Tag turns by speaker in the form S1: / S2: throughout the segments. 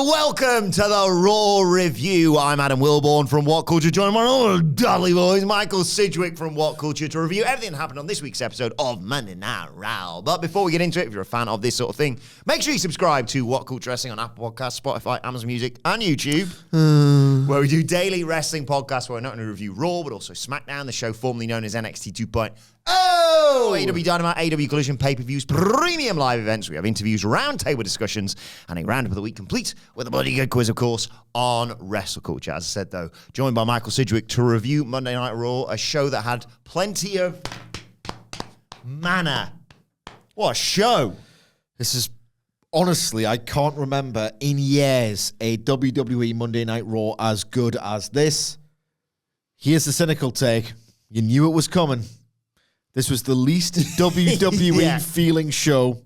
S1: welcome to the Raw Review. I'm Adam Wilbourn from What Culture, joined by all Dudley boys, Michael Sidgwick from What Culture, to review everything that happened on this week's episode of Monday Night Raw. But before we get into it, if you're a fan of this sort of thing, make sure you subscribe to What Culture Wrestling on Apple Podcasts, Spotify, Amazon Music, and YouTube, where we do daily wrestling podcasts where we're not only review Raw, but also SmackDown, the show formerly known as NXT 2.0. AEW Dynamite, AEW Collision, pay-per-views, premium live events. We have interviews, roundtable discussions, and a roundup of the week complete with a bloody good quiz, of course, on Wrestle Culture. As I said, though, joined by Michael Sidgwick to review Monday Night Raw, a show that had plenty of manner. What a show.
S2: This is, honestly, I can't remember in years a WWE Monday Night Raw as good as this. Here's the cynical take. You knew it was coming. This was the least WWE feeling show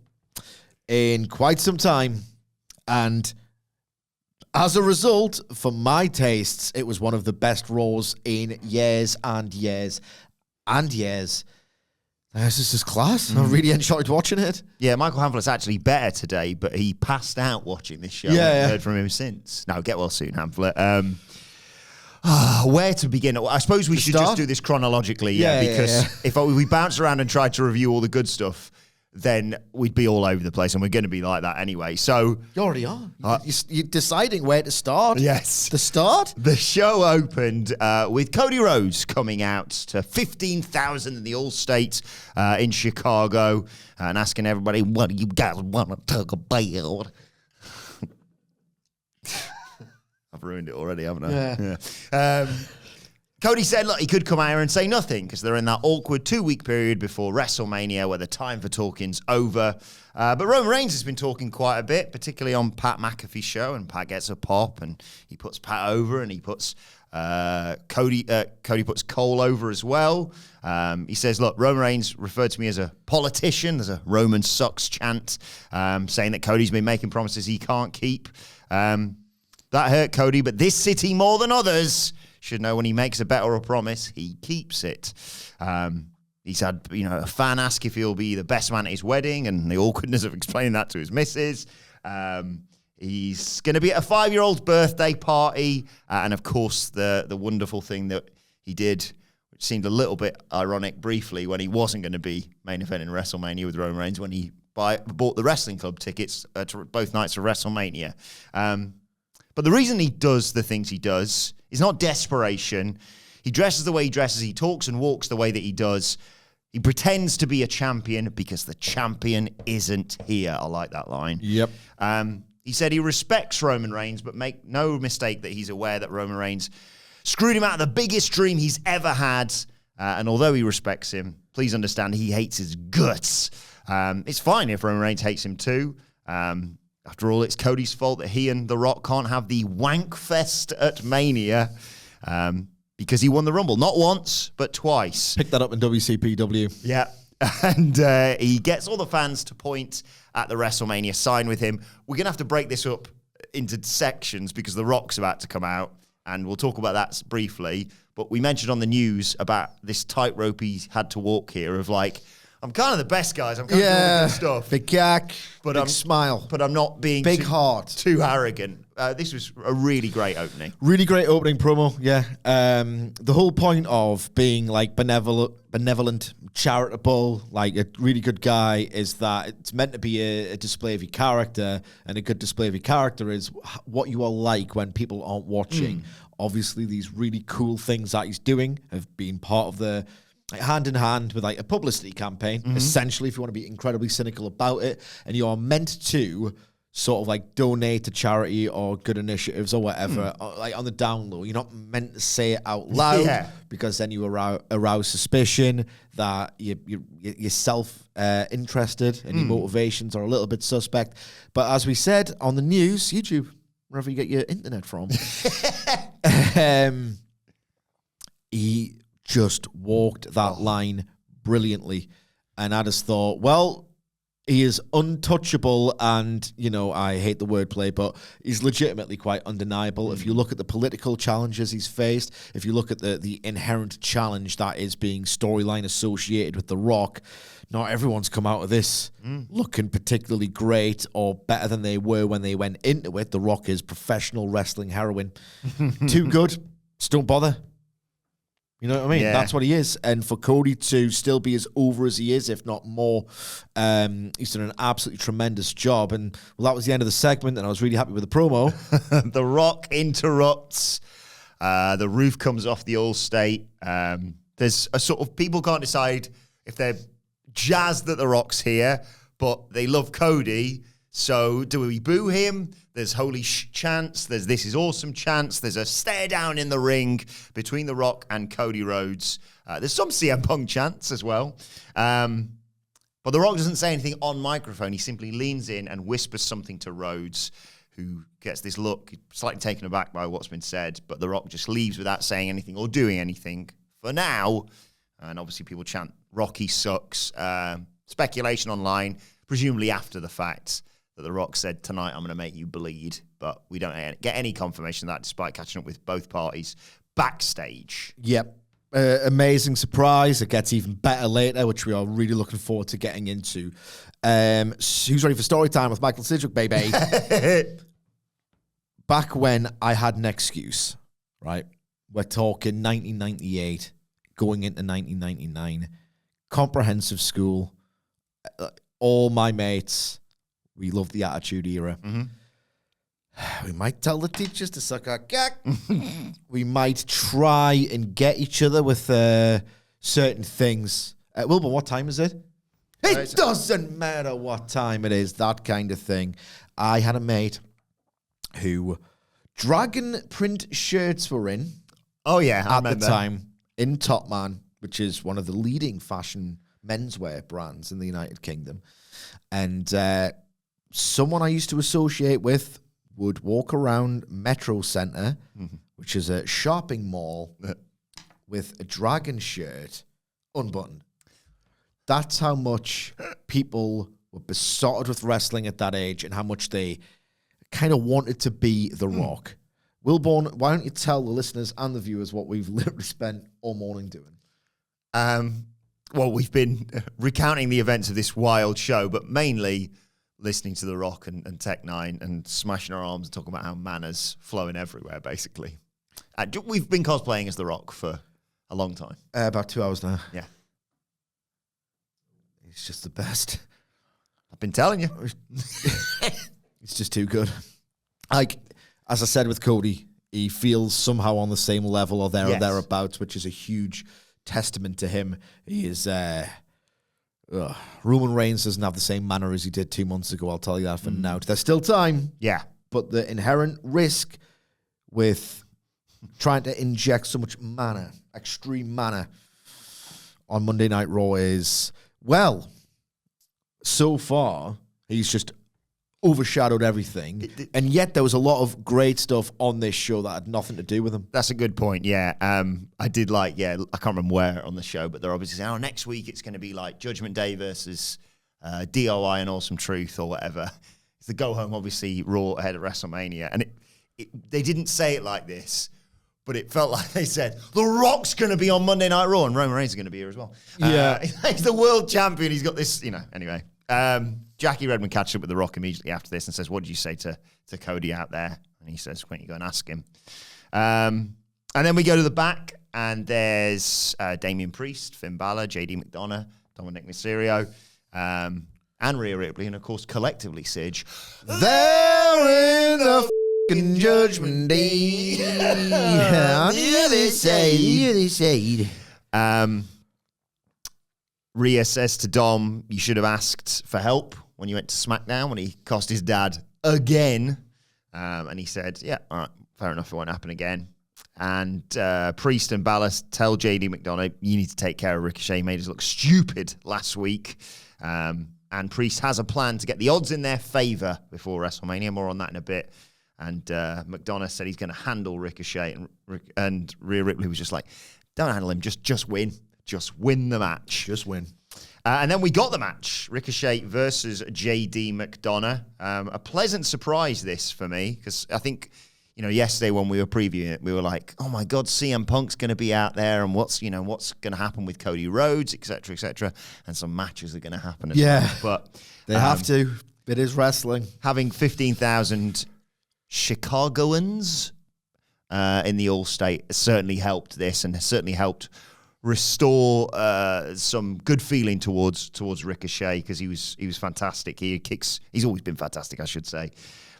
S2: in quite some time. And as a result, for my tastes, it was one of the best Raws in years and years and years. This is just class. I really enjoyed watching it.
S1: Yeah, Michael Hamflett's actually better today, but he passed out watching this show.
S2: Yeah,
S1: I haven't heard from him since. No, get well soon, Hamflett. Where to begin? I suppose we should just do this chronologically, because if we bounced around and tried to review all the good stuff, then we'd be all over the place, and we're going to be like that anyway. So
S2: You already are. You're deciding where to start.
S1: Yes.
S2: To start?
S1: The show opened with Cody Rhodes coming out to 15,000 in the All-State in Chicago and asking everybody, what do you guys want to talk about? I've ruined it already, haven't I? Yeah. Cody said, look, he could come out here and say nothing because they're in that awkward 2-week period before WrestleMania where the time for talking's over. But Roman Reigns has been talking quite a bit, particularly on Pat McAfee's show, and Pat gets a pop, and he puts Pat over, and he puts Cody puts Cole over as well. He says, look, Roman Reigns referred to me as a politician. There's a Roman sucks chant saying that Cody's been making promises he can't keep. That hurt Cody, but this city more than others should know when he makes a bet or a promise, he keeps it. He's had, a fan ask if he'll be the best man at his wedding, and the awkwardness of explaining that to his missus. He's going to be at a 5-year-old's birthday party, and of course the wonderful thing that he did, which seemed a little bit ironic briefly, when he wasn't going to be main eventing WrestleMania with Roman Reigns, when he bought the wrestling club tickets to both nights of WrestleMania. But the reason he does the things he does is not desperation. He dresses the way he dresses. He talks and walks the way that he does. He pretends to be a champion because the champion isn't here. I like that line.
S2: Yep.
S1: He said he respects Roman Reigns, but make no mistake that he's aware that Roman Reigns screwed him out of the biggest dream he's ever had. And although he respects him, please understand he hates his guts. It's fine if Roman Reigns hates him too. After all, it's Cody's fault that he and The Rock can't have the wank fest at Mania because he won the Rumble. Not once, but twice.
S2: Pick that up in WCPW.
S1: Yeah. And he gets all the fans to point at the WrestleMania sign with him. We're going to have to break this up into sections because The Rock's about to come out, and we'll talk about that briefly. But we mentioned on the news about this tightrope he had to walk here of like, I'm kind of the best, guys. I'm kind of doing all the good stuff.
S2: Big cack,
S1: but
S2: big smile.
S1: But I'm not being
S2: big heart.
S1: Too arrogant. This was a really great opening.
S2: Really great opening promo, yeah. The whole point of being like benevolent, charitable, like a really good guy is that it's meant to be a display of your character, and a good display of your character is what you are like when people aren't watching. Obviously, these really cool things that he's doing have been part of the hand in hand with like a publicity campaign, essentially, if you want to be incredibly cynical about it, and you are meant to sort of like donate to charity or good initiatives or whatever, like on the down low. You're not meant to say it out loud because then you arouse suspicion that you're self-interested and your motivations are a little bit suspect. But as we said on the news, YouTube, wherever you get your internet from, he just walked that line brilliantly. And I just thought, well, He is untouchable, and, I hate the wordplay, but he's legitimately quite undeniable. If you look at the political challenges he's faced, if you look at the inherent challenge that is being storyline associated with The Rock, not everyone's come out of this looking particularly great or better than they were when they went into it. The Rock is professional wrestling heroin. Too good. Just don't bother. You know what I mean? Yeah. That's what he is. And for Cody to still be as over as he is, if not more, he's done an absolutely tremendous job. And, well, that was the end of the segment, and I was really happy with the promo.
S1: The Rock interrupts. The roof comes off the All-State. There's a sort of, people can't decide if they're jazzed that The Rock's here, but they love Cody. So do we boo him? There's holy chants. There's this is awesome chants. There's a stare down in the ring between The Rock and Cody Rhodes. There's some CM Punk chants as well. But The Rock doesn't say anything on microphone. He simply leans in and whispers something to Rhodes, who gets this look, slightly taken aback by what's been said. But The Rock just leaves without saying anything or doing anything for now. And obviously people chant, Rocky sucks. Speculation online, presumably after the fact, that The Rock said, tonight I'm going to make you bleed. But we don't get any confirmation of that, despite catching up with both parties backstage.
S2: Yep. Amazing surprise. It gets even better later, which we are really looking forward to getting into. Who's ready for story time with Michael Sidgwick, baby? Back when I had an excuse, right? We're talking 1998, going into 1999. Comprehensive school. All my mates... We love the Attitude Era. Mm-hmm. We might tell the teachers to suck our cock. We might try and get each other with certain things. Wilbourn, what time is it? It doesn't matter what time it is, that kind of thing. I had a mate who dragon print shirts were in.
S1: Oh, yeah,
S2: I remember. At the time, in Top Man, which is one of the leading fashion menswear brands in the United Kingdom. And... someone I used to associate with would walk around Metro Centre, which is a shopping mall, with a dragon shirt unbuttoned. That's how much people were besotted with wrestling at that age and how much they kind of wanted to be The Rock. Wilbourn, why don't you tell the listeners and the viewers what we've literally spent all morning doing?
S1: Well, we've been recounting the events of this wild show, but mainly... listening to The Rock and Tech 9 and smashing our arms and talking about how manners flowing everywhere, basically. We've been cosplaying as The Rock for a long time.
S2: About 2 hours now.
S1: Yeah.
S2: He's just the best.
S1: I've been telling you.
S2: It's just too good. Like, as I said with Cody, he feels somehow on the same level or there or thereabouts, which is a huge testament to him. He is... Roman Reigns doesn't have the same manner as he did 2 months ago, I'll tell you that for now. There's still time.
S1: Yeah.
S2: But the inherent risk with trying to inject so much mana, extreme mana, on Monday Night Raw is, well, so far, he's just overshadowed everything. And yet there was a lot of great stuff on this show that had nothing to do with him.
S1: That's a good point, yeah. I did I can't remember where on the show, but they're obviously saying, next week it's going to be like Judgment Day versus DOI and Awesome Truth or whatever. It's the go-home, obviously, Raw ahead of WrestleMania. And they didn't say it like this, but it felt like they said, The Rock's going to be on Monday Night Raw and Roman Reigns is going to be here as well.
S2: Yeah.
S1: He's the world champion. He's got this, anyway. Jackie Redmond catches up with The Rock immediately after this and says, what did you say to Cody out there? And he says, why don't you go and ask him? And then we go to the back, and there's Damian Priest, Finn Balor, JD McDonagh, Dominic Mysterio, and Rhea Ripley, and of course, collectively, Sidge.
S2: They're in the f***ing Judgment Day. On the other side.
S1: Rhea says to Dom, you should have asked for help when you went to SmackDown when he cost his dad again. And he said, yeah, all right, fair enough, it won't happen again. And Priest and Balor tell JD McDonagh, you need to take care of Ricochet. He made us look stupid last week. And Priest has a plan to get the odds in their favor before WrestleMania. More on that in a bit. And McDonagh said he's going to handle Ricochet. And Rhea Ripley was just like, don't handle him, just win. Just win the match.
S2: Just win.
S1: And then we got the match, Ricochet versus JD McDonagh. A pleasant surprise, this, for me, because I think, yesterday when we were previewing it, we were like, oh my God, CM Punk's going to be out there, and what's going to happen with Cody Rhodes, etc., etc., and some matches are going to happen as well. But
S2: they have to. It is wrestling.
S1: Having 15,000 Chicagoans in the All-State certainly helped this, and certainly helped restore some good feeling towards Ricochet, because he was fantastic. He's always been fantastic, I should say.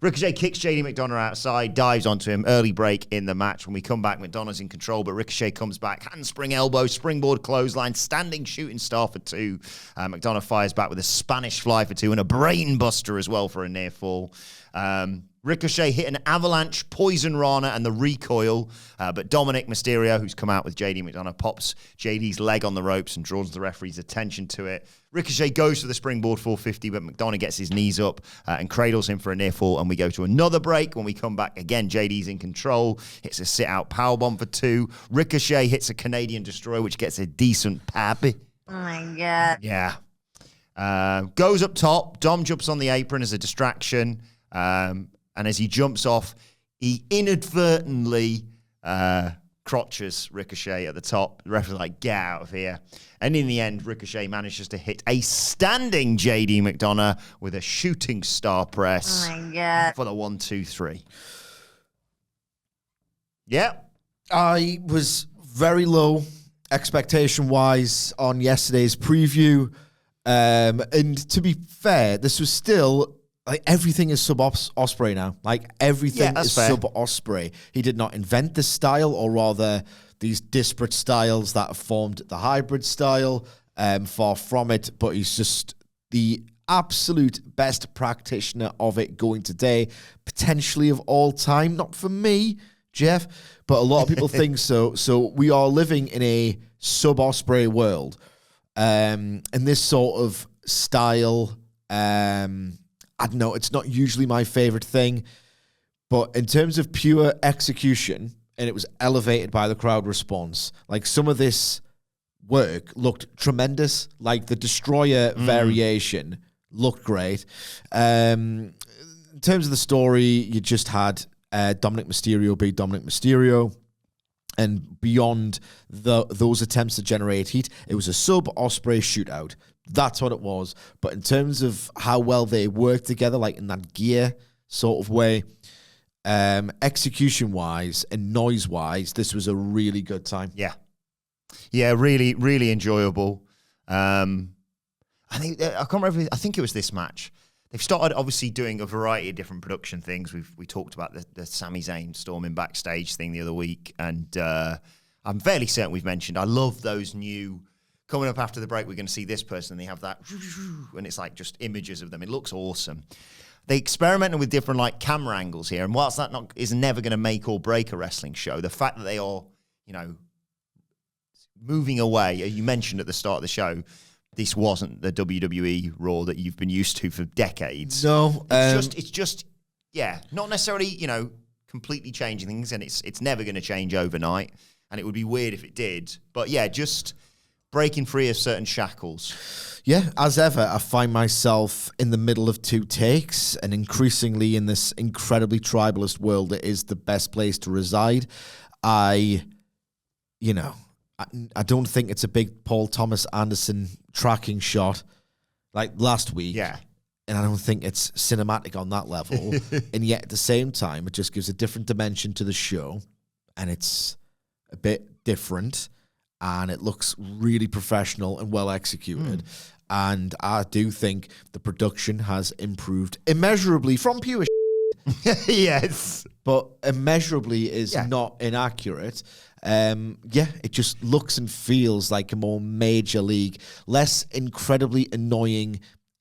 S1: Ricochet kicks JD McDonagh outside, dives onto him, early break in the match. When we come back, McDonagh's in control, but Ricochet comes back, handspring elbow, springboard clothesline, standing shooting star for 2. McDonagh fires back with a Spanish fly for 2 and a brain buster as well for a near fall. Ricochet hit an avalanche, poison Rana, and the recoil, but Dominic Mysterio, who's come out with JD McDonagh, pops JD's leg on the ropes and draws the referee's attention to it. Ricochet goes for the springboard 450, but McDonagh gets his knees up and cradles him for a near fall, and we go to another break. When we come back, again, JD's in control, hits a sit-out powerbomb for 2. Ricochet hits a Canadian Destroyer, which gets a decent pab.
S3: Oh, my God.
S1: Yeah. Goes up top. Dom jumps on the apron as a distraction. And as he jumps off, he inadvertently crotches Ricochet at the top. The referee's like, get out of here. And in the end, Ricochet manages to hit a standing JD McDonagh with a shooting star press.
S3: Oh, my God.
S1: For the 1, 2, 3. Yeah.
S2: I was very low expectation-wise on yesterday's preview. And to be fair, this was still... everything is sub-Osprey now. Everything is sub-Osprey. He did not invent this style, or rather, these disparate styles that have formed the hybrid style. Far from it, but he's just the absolute best practitioner of it going today, potentially of all time. Not for me, Jeff, but a lot of people think so. So we are living in a sub-Osprey world. And this sort of style... I don't know, it's not usually my favorite thing, but in terms of pure execution, and it was elevated by the crowd response, some of this work looked tremendous. The Destroyer variation looked great. In terms of the story, you just had Dominic Mysterio be Dominic Mysterio, and beyond those attempts to generate heat, it was a sub-Osprey shootout. That's what it was. But in terms of how well they work together, in that gear sort of way, execution-wise and noise-wise, this was a really good time.
S1: Yeah. Yeah, really, really enjoyable. I think it was this match. They've started obviously doing a variety of different production things. We talked about the Sami Zayn storming backstage thing the other week, and I'm fairly certain we've mentioned I love those new... Coming up after the break, we're going to see this person, and they have that, and it's just images of them. It looks awesome. They experimented with different camera angles here, and whilst that is never going to make or break a wrestling show, the fact that they are, moving away, you mentioned at the start of the show, this wasn't the WWE Raw that you've been used to for decades.
S2: No,
S1: it's just not necessarily completely changing things, and it's never going to change overnight, and it would be weird if it did. But just breaking free of certain shackles.
S2: Yeah, as ever, I find myself in the middle of 2 takes, and increasingly in this incredibly tribalist world, it is the best place to reside. I don't think it's a big Paul Thomas Anderson tracking shot like last week.
S1: Yeah.
S2: And I don't think it's cinematic on that level. And yet at the same time, it just gives a different dimension to the show, and it's a bit different. And it looks really professional and well executed. And I do think the production has improved immeasurably from pure
S1: yes.
S2: But immeasurably is not inaccurate. It just looks and feels like a more major league, less incredibly annoying,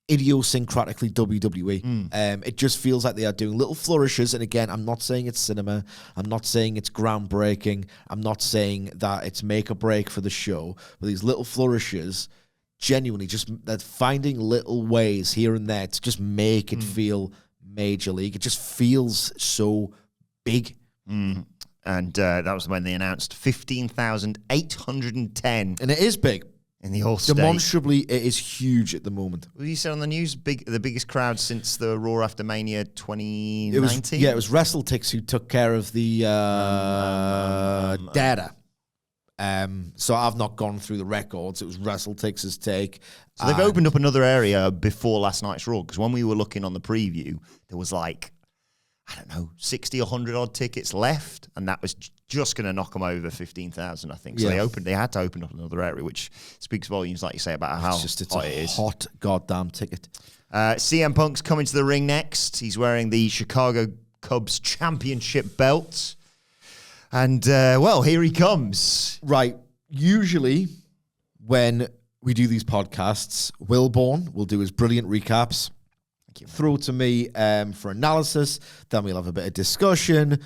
S2: idiosyncratically WWE. It just feels like they are doing little flourishes. And again, I'm not saying it's cinema. I'm not saying it's groundbreaking. I'm not saying that it's make or break for the show. But these little flourishes, genuinely, just that finding little ways here and there to just make it feel major league. It just feels so big.
S1: And that was when they announced 15,810.
S2: And it is big.
S1: in the All-State.
S2: Demonstrably, it is huge at the moment.
S1: What did you say on the news? The biggest crowd since the Raw After Mania 2019?
S2: It was WrestleTix who took care of the data. So I've not gone through the records. It was WrestleTix's take.
S1: So they've opened up another area before last night's Raw, because when we were looking on the preview, there was 60 or 100 odd tickets left, and that was just going to knock them over 15,000, I think. So they had to open up another area, which speaks volumes, like you say, about how hot it is.
S2: Hot goddamn ticket.
S1: CM Punk's coming to the ring next. He's wearing the Chicago Cubs championship belt. And, here he comes.
S2: Right. Usually, when we do these podcasts, Wilbourn will do his brilliant recaps. Throw to me for analysis. Then we'll have a bit of discussion,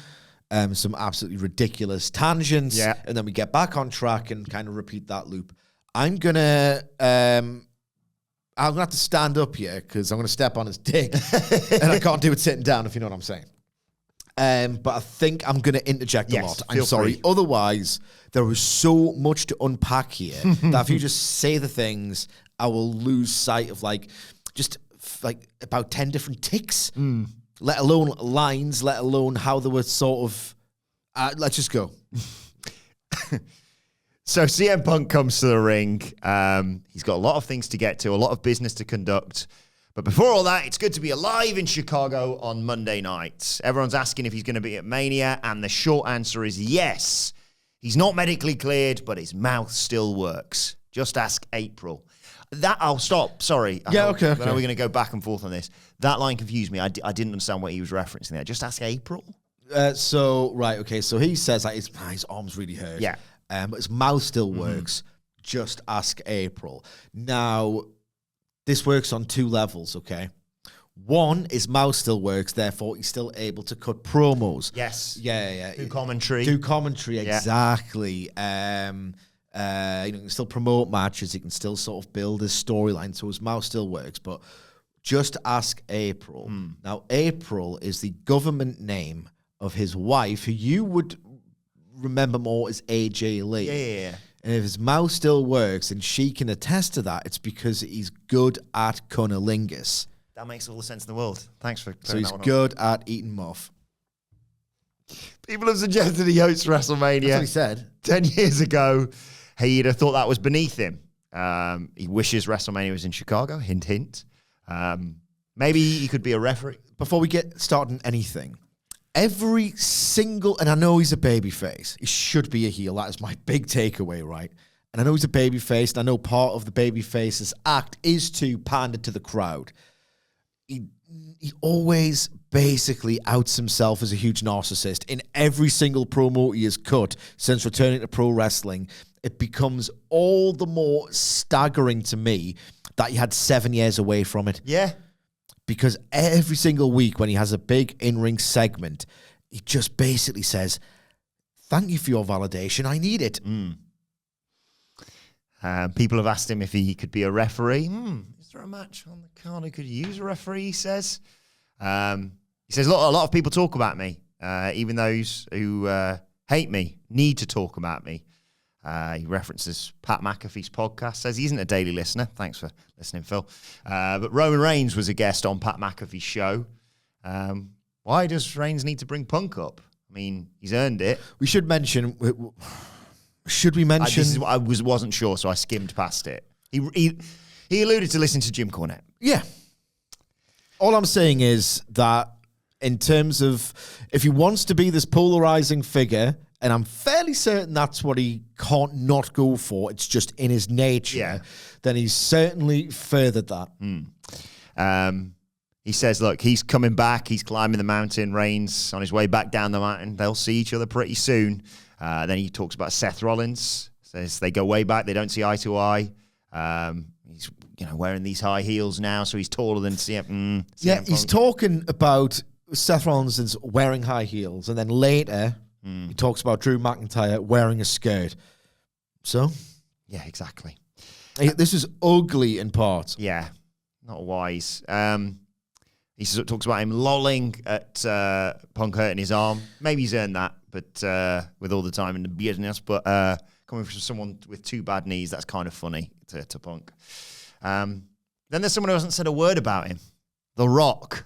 S2: some absolutely ridiculous tangents, and then we get back on track and kind of repeat that loop. I'm gonna have to stand up here because I'm gonna step on his dick, and I can't do it sitting down, if you know what I'm saying. But I think I'm gonna interject a lot. I'm sorry.
S1: Free.
S2: Otherwise, there is so much to unpack here that if you just say the things, I will lose sight of about 10 different ticks, let alone lines, let alone how they were sort of... let's just go.
S1: So CM Punk comes to the ring. He's got a lot of things to get to, a lot of business to conduct. But before all that, it's good to be alive in Chicago on Monday night. Everyone's asking if he's going to be at Mania, and the short answer is yes. He's not medically cleared, but his mouth still works. Just ask April. I'll stop. Sorry.
S2: Okay.
S1: I know we're going to go back and forth on this. That line confused me. I didn't understand what he was referencing there. Just ask April?
S2: So he says his arms really hurt.
S1: Yeah.
S2: But his mouth still works. Just ask April. Now, this works on two levels, okay? One, his mouth still works, therefore he's still able to cut promos.
S1: Yes.
S2: Yeah.
S1: Do commentary,
S2: exactly. He can still promote matches. He can still sort of build his storyline, so his mouth still works. But just ask April. Now, April is the government name of his wife, who you would remember more as AJ Lee.
S1: Yeah.
S2: And if his mouth still works, and she can attest to that, it's because he's good at cunnilingus.
S1: That makes all the sense in the world. Thanks for
S2: clearing that one up. So he's good at eating muff.
S1: People have suggested he hosts WrestleMania.
S2: That's what he said.
S1: 10 years ago. He'd have thought that was beneath him. He wishes WrestleMania was in Chicago. Hint, hint. Maybe he could be a referee.
S2: Before we get started on anything, every single... And I know he's a babyface. He should be a heel. That is my big takeaway, right? And I know he's a babyface, and I know part of the babyface's act is to pander to the crowd. He always basically outs himself as a huge narcissist. In every single promo he has cut since returning to pro wrestling, it becomes all the more staggering to me that he had 7 years away from it.
S1: Yeah.
S2: Because every single week when he has a big in-ring segment, he just basically says, "Thank you for your validation. I need it."
S1: People have asked him if he could be a referee. Is there a match on the card who could use a referee, he says? He says, a lot of people talk about me, even those who hate me need to talk about me. He references Pat McAfee's podcast, says he isn't a daily listener. Thanks for listening, Phil. But Roman Reigns was a guest on Pat McAfee's show. Why does Reigns need to bring Punk up? I mean, he's earned it.
S2: We should mention... Should we mention...
S1: I wasn't sure, so I skimmed past it. He alluded to listening to Jim Cornette.
S2: Yeah. All I'm saying is that in terms of... If he wants to be this polarizing figure... And I'm fairly certain that's what he can't not go for. It's just in his nature.
S1: Yeah.
S2: Then he's certainly furthered that.
S1: He says, look, he's coming back. He's climbing the mountain. Reigns on his way back down the mountain. They'll see each other pretty soon. Then he talks about Seth Rollins. Says they go way back. They don't see eye to eye. He's wearing these high heels now, so he's taller than CM.
S2: Yeah, he's talking about Seth Rollins is wearing high heels. And then later... He talks about Drew McIntyre wearing a skirt. So?
S1: Yeah, exactly.
S2: This is ugly in parts.
S1: Yeah, not wise. He talks about him lolling at Punk hurting his arm. Maybe he's earned that, but with all the time in the business. But Coming from someone with 2 bad knees, that's kind of funny to Punk. Then there's someone who hasn't said a word about him. The Rock.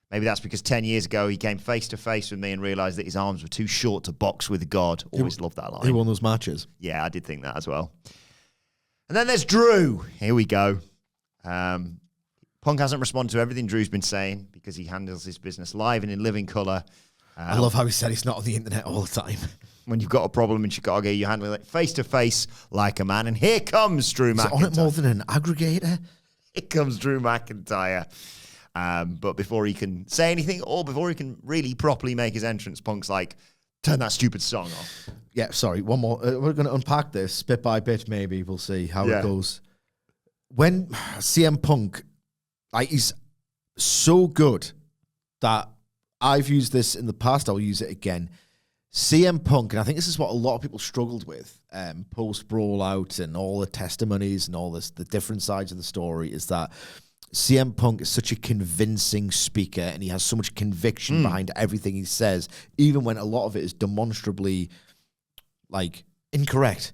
S1: Maybe that's because 10 years ago he came face-to-face with me and realised that his arms were too short to box with God. Always loved that line.
S2: He won those matches.
S1: Yeah, I did think that as well. And then there's Drew. Here we go. Punk hasn't responded to everything Drew's been saying because he handles his business live and in living colour.
S2: I love how he said he's not on the internet all the time.
S1: When you've got a problem in Chicago, you handle it face-to-face like a man. And here comes Drew McIntyre.
S2: On it more than an aggregator?
S1: Here comes Drew McIntyre. But before he can say anything or before he can really properly make his entrance, Punk's like, turn that stupid song off.
S2: Yeah, sorry, one more. We're going to unpack this bit by bit, maybe. We'll see how it goes. When CM Punk, he's so good that I've used this in the past, I'll use it again. CM Punk, and I think this is what a lot of people struggled with post-Brawl Out and all the testimonies and all this, the different sides of the story, is that CM Punk is such a convincing speaker and he has so much conviction behind everything he says, even when a lot of it is demonstrably incorrect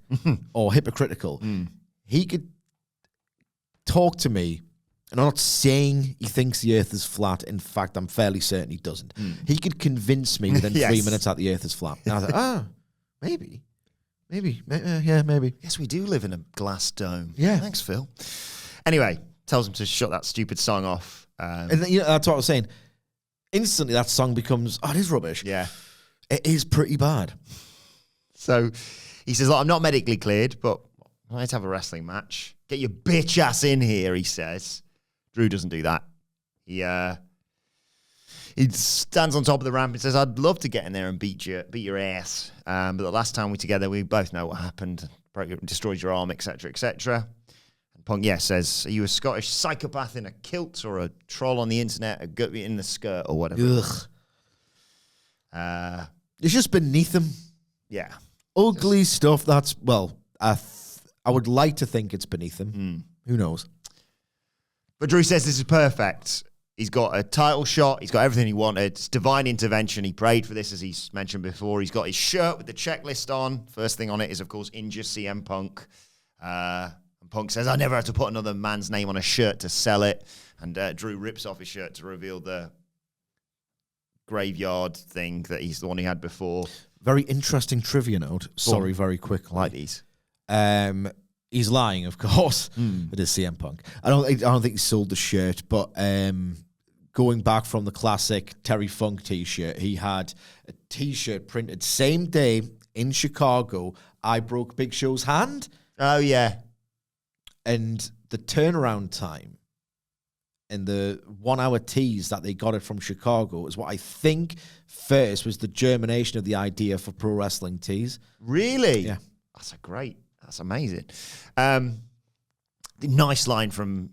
S2: or hypocritical. He could talk to me, and I'm not saying he thinks the earth is flat. In fact, I'm fairly certain he doesn't. He could convince me within 3 minutes that the earth is flat. And I was like, maybe. Yeah, maybe.
S1: Yes, we do live in a glass dome.
S2: Yeah.
S1: Thanks, Phil. Anyway, tells him to shut that stupid song off.
S2: And then, that's what I was saying. Instantly, that song becomes, it is rubbish.
S1: Yeah.
S2: It is pretty bad.
S1: So he says, I'm not medically cleared, but I'd like to have a wrestling match. Get your bitch ass in here, he says. Drew doesn't do that. He stands on top of the ramp and says, I'd love to get in there and beat your ass. But the last time we were together, we both know what happened. Destroyed your arm, etc., etc. Punk, says, are you a Scottish psychopath in a kilt or a troll on the internet, a gut in the skirt or whatever?
S2: Ugh. It's just beneath him.
S1: Yeah.
S2: Ugly stuff. That's, I would like to think it's beneath him. Who knows?
S1: But Drew says this is perfect. He's got a title shot. He's got everything he wanted. It's divine intervention. He prayed for this, as he's mentioned before. He's got his shirt with the checklist on. First thing on it is, of course, injure CM Punk. Punk says, I never have to put another man's name on a shirt to sell it. And Drew rips off his shirt to reveal the graveyard thing that he's the one he had before.
S2: Very interesting trivia note. Sorry, very quickly.
S1: Like these.
S2: He's lying, of course. It is CM Punk. I don't think he sold the shirt, but going back from the classic Terry Funk T-shirt, he had a T-shirt printed same day in Chicago. I broke Big Show's hand.
S1: Oh, yeah.
S2: And the turnaround time and the 1 hour tease that they got it from Chicago is what I think first was the germination of the idea for pro wrestling tees.
S1: Really?
S2: Yeah.
S1: That's amazing. Nice line from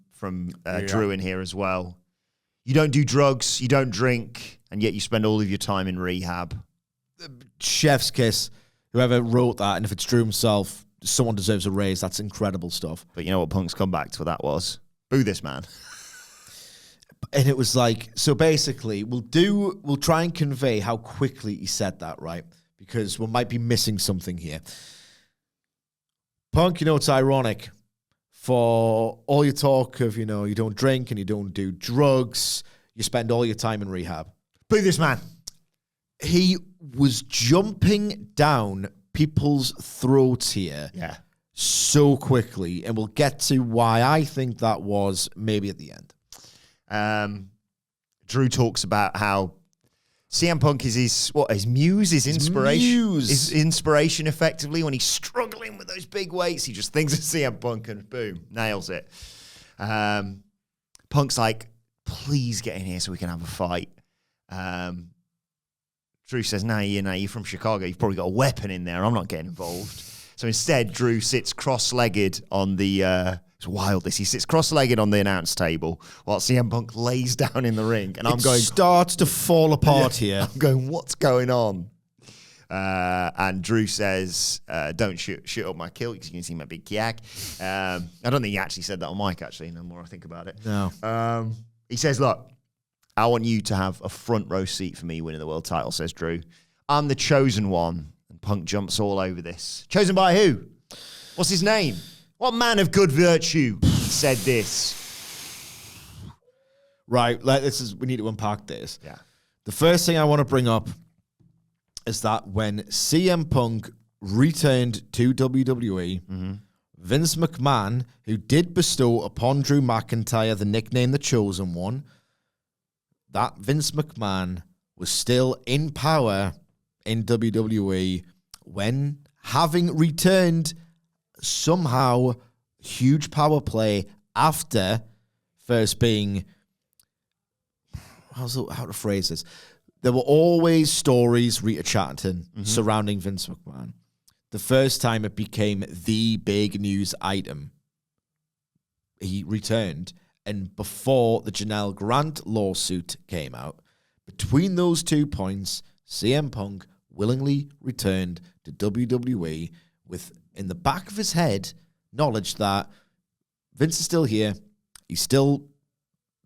S1: Drew in here as well. You don't do drugs, you don't drink, and yet you spend all of your time in rehab.
S2: Chef's kiss. Whoever wrote that, and if it's Drew himself, someone deserves a raise. That's incredible stuff.
S1: But you know what Punk's comeback to that was? Boo this man.
S2: And it was like, so basically, we'll try and convey how quickly he said that, right? Because we might be missing something here. Punk, it's ironic. For all your talk of, you don't drink and you don't do drugs, you spend all your time in rehab.
S1: Boo this man.
S2: He was jumping down people's throats here so quickly, and we'll get to why I think that was maybe at the end.
S1: Drew talks about how CM Punk is his muse, his inspiration. His inspiration, effectively, when he's struggling with those big weights, he just thinks of CM Punk and boom, nails it. Punk's like, please get in here so we can have a fight. Drew says, no, you're from Chicago. You've probably got a weapon in there. I'm not getting involved. So instead, Drew sits cross-legged on the... it's wild, this. He sits cross-legged on the announce table while CM Punk lays down in the ring. And I'm going...
S2: It starts to fall apart here.
S1: I'm going, what's going on? And Drew says, don't shoot up my kilt because you can see my big yak. I don't think he actually said that on mic, actually, no more I think about it.
S2: No.
S1: He says, look, I want you to have a front row seat for me winning the world title, says Drew. I'm the chosen one. And Punk jumps all over this. Chosen by who? What's his name? What man of good virtue said this?
S2: Right, we need to unpack this.
S1: Yeah.
S2: The first thing I want to bring up is that when CM Punk returned to WWE, Vince McMahon, who did bestow upon Drew McIntyre the nickname The Chosen One, that Vince McMahon was still in power in WWE when, having returned somehow huge power play after first being, how to phrase this? There were always stories, Rita Chatterton, surrounding Vince McMahon. The first time it became the big news item, he returned. And before the Janelle Grant lawsuit came out, between those 2 points, CM Punk willingly returned to WWE with, in the back of his head, knowledge that Vince is still here. He's still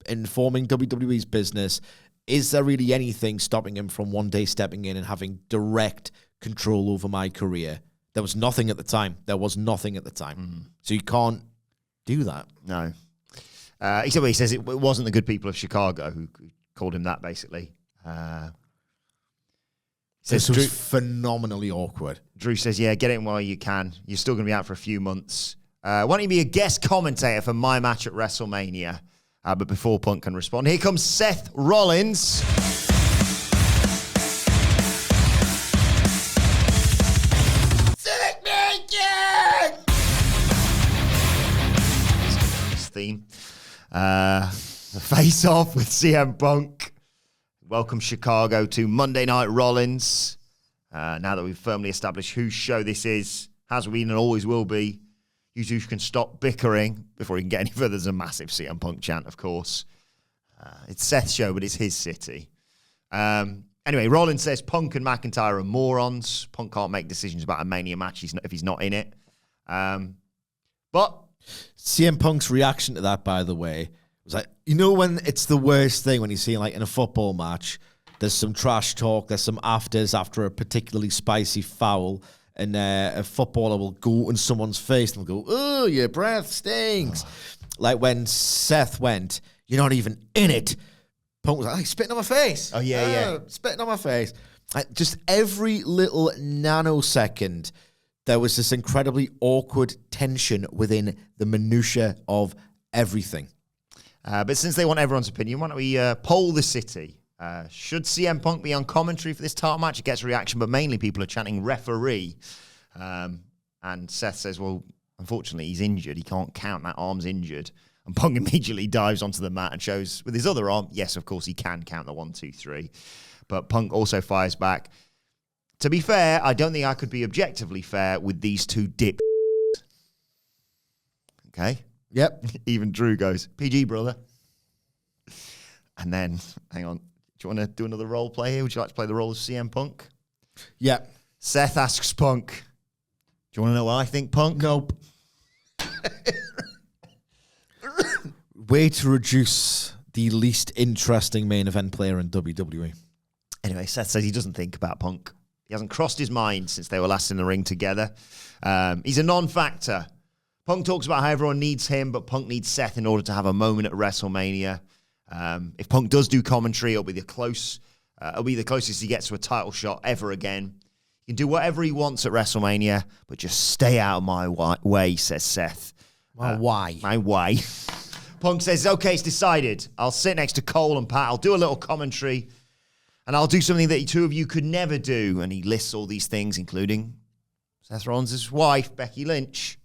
S2: informing WWE's business. Is there really anything stopping him from one day stepping in and having direct control over my career? There was nothing at the time. So you can't do that.
S1: No. Except he says it wasn't the good people of Chicago who called him that, basically.
S2: This was phenomenally awkward.
S1: Drew says, yeah, get it in while you can. You're still going to be out for a few months. Why don't you be a guest commentator for my match at WrestleMania? But before Punk can respond, here comes Seth Rollins. Theme. The face-off with CM Punk. Welcome Chicago to Monday Night Rollins. Now that we've firmly established whose show this is, has been and always will be, you two can stop bickering before he can get any further. There's a massive CM Punk chant, of course. It's Seth's show, but it's his city. Anyway, Rollins says Punk and McIntyre are morons. Punk can't make decisions about a Mania match if he's not in it. But
S2: CM Punk's reaction to that, by the way, was like, you know when it's the worst thing when you see, like, in a football match, there's some trash talk, there's some afters after a particularly spicy foul, and a footballer will go in someone's face and they'll go, oh, your breath stinks. Like when Seth went, you're not even in it. Punk was like, he's spitting on my face.
S1: Oh, yeah.
S2: Spitting on my face. Like, just every little nanosecond, there was this incredibly awkward tension within the minutiae of everything.
S1: But since they want everyone's opinion, why don't we poll the city? Should CM Punk be on commentary for this title match? It gets a reaction, but mainly people are chanting referee. And Seth says, well, unfortunately, he's injured. He can't count. That arm's injured. And Punk immediately dives onto the mat and shows with his other arm, yes, of course, he can count the 1, 2, 3. But Punk also fires back. To be fair, I don't think I could be objectively fair with these two dip. Okay?
S2: Yep.
S1: Even Drew goes, PG, brother. And then, hang on. Do you want to do another role play here? Would you like to play the role of CM Punk?
S2: Yep.
S1: Seth asks Punk, do you want to know what I think, Punk?
S2: Nope. Way to reduce the least interesting main event player in WWE.
S1: Anyway, Seth says he doesn't think about Punk. He hasn't crossed his mind since they were last in the ring together. He's a non-factor. Punk talks about how everyone needs him, but Punk needs Seth in order to have a moment at WrestleMania. If Punk does do commentary, it'll be the closest he gets to a title shot ever again. He can do whatever he wants at WrestleMania, but just stay out of my way, says Seth.
S2: My way.
S1: My way. Punk says, okay, it's decided. I'll sit next to Cole and Pat. I'll do a little commentary. And I'll do something that the two of you could never do. And he lists all these things, including Seth Rollins' wife, Becky Lynch.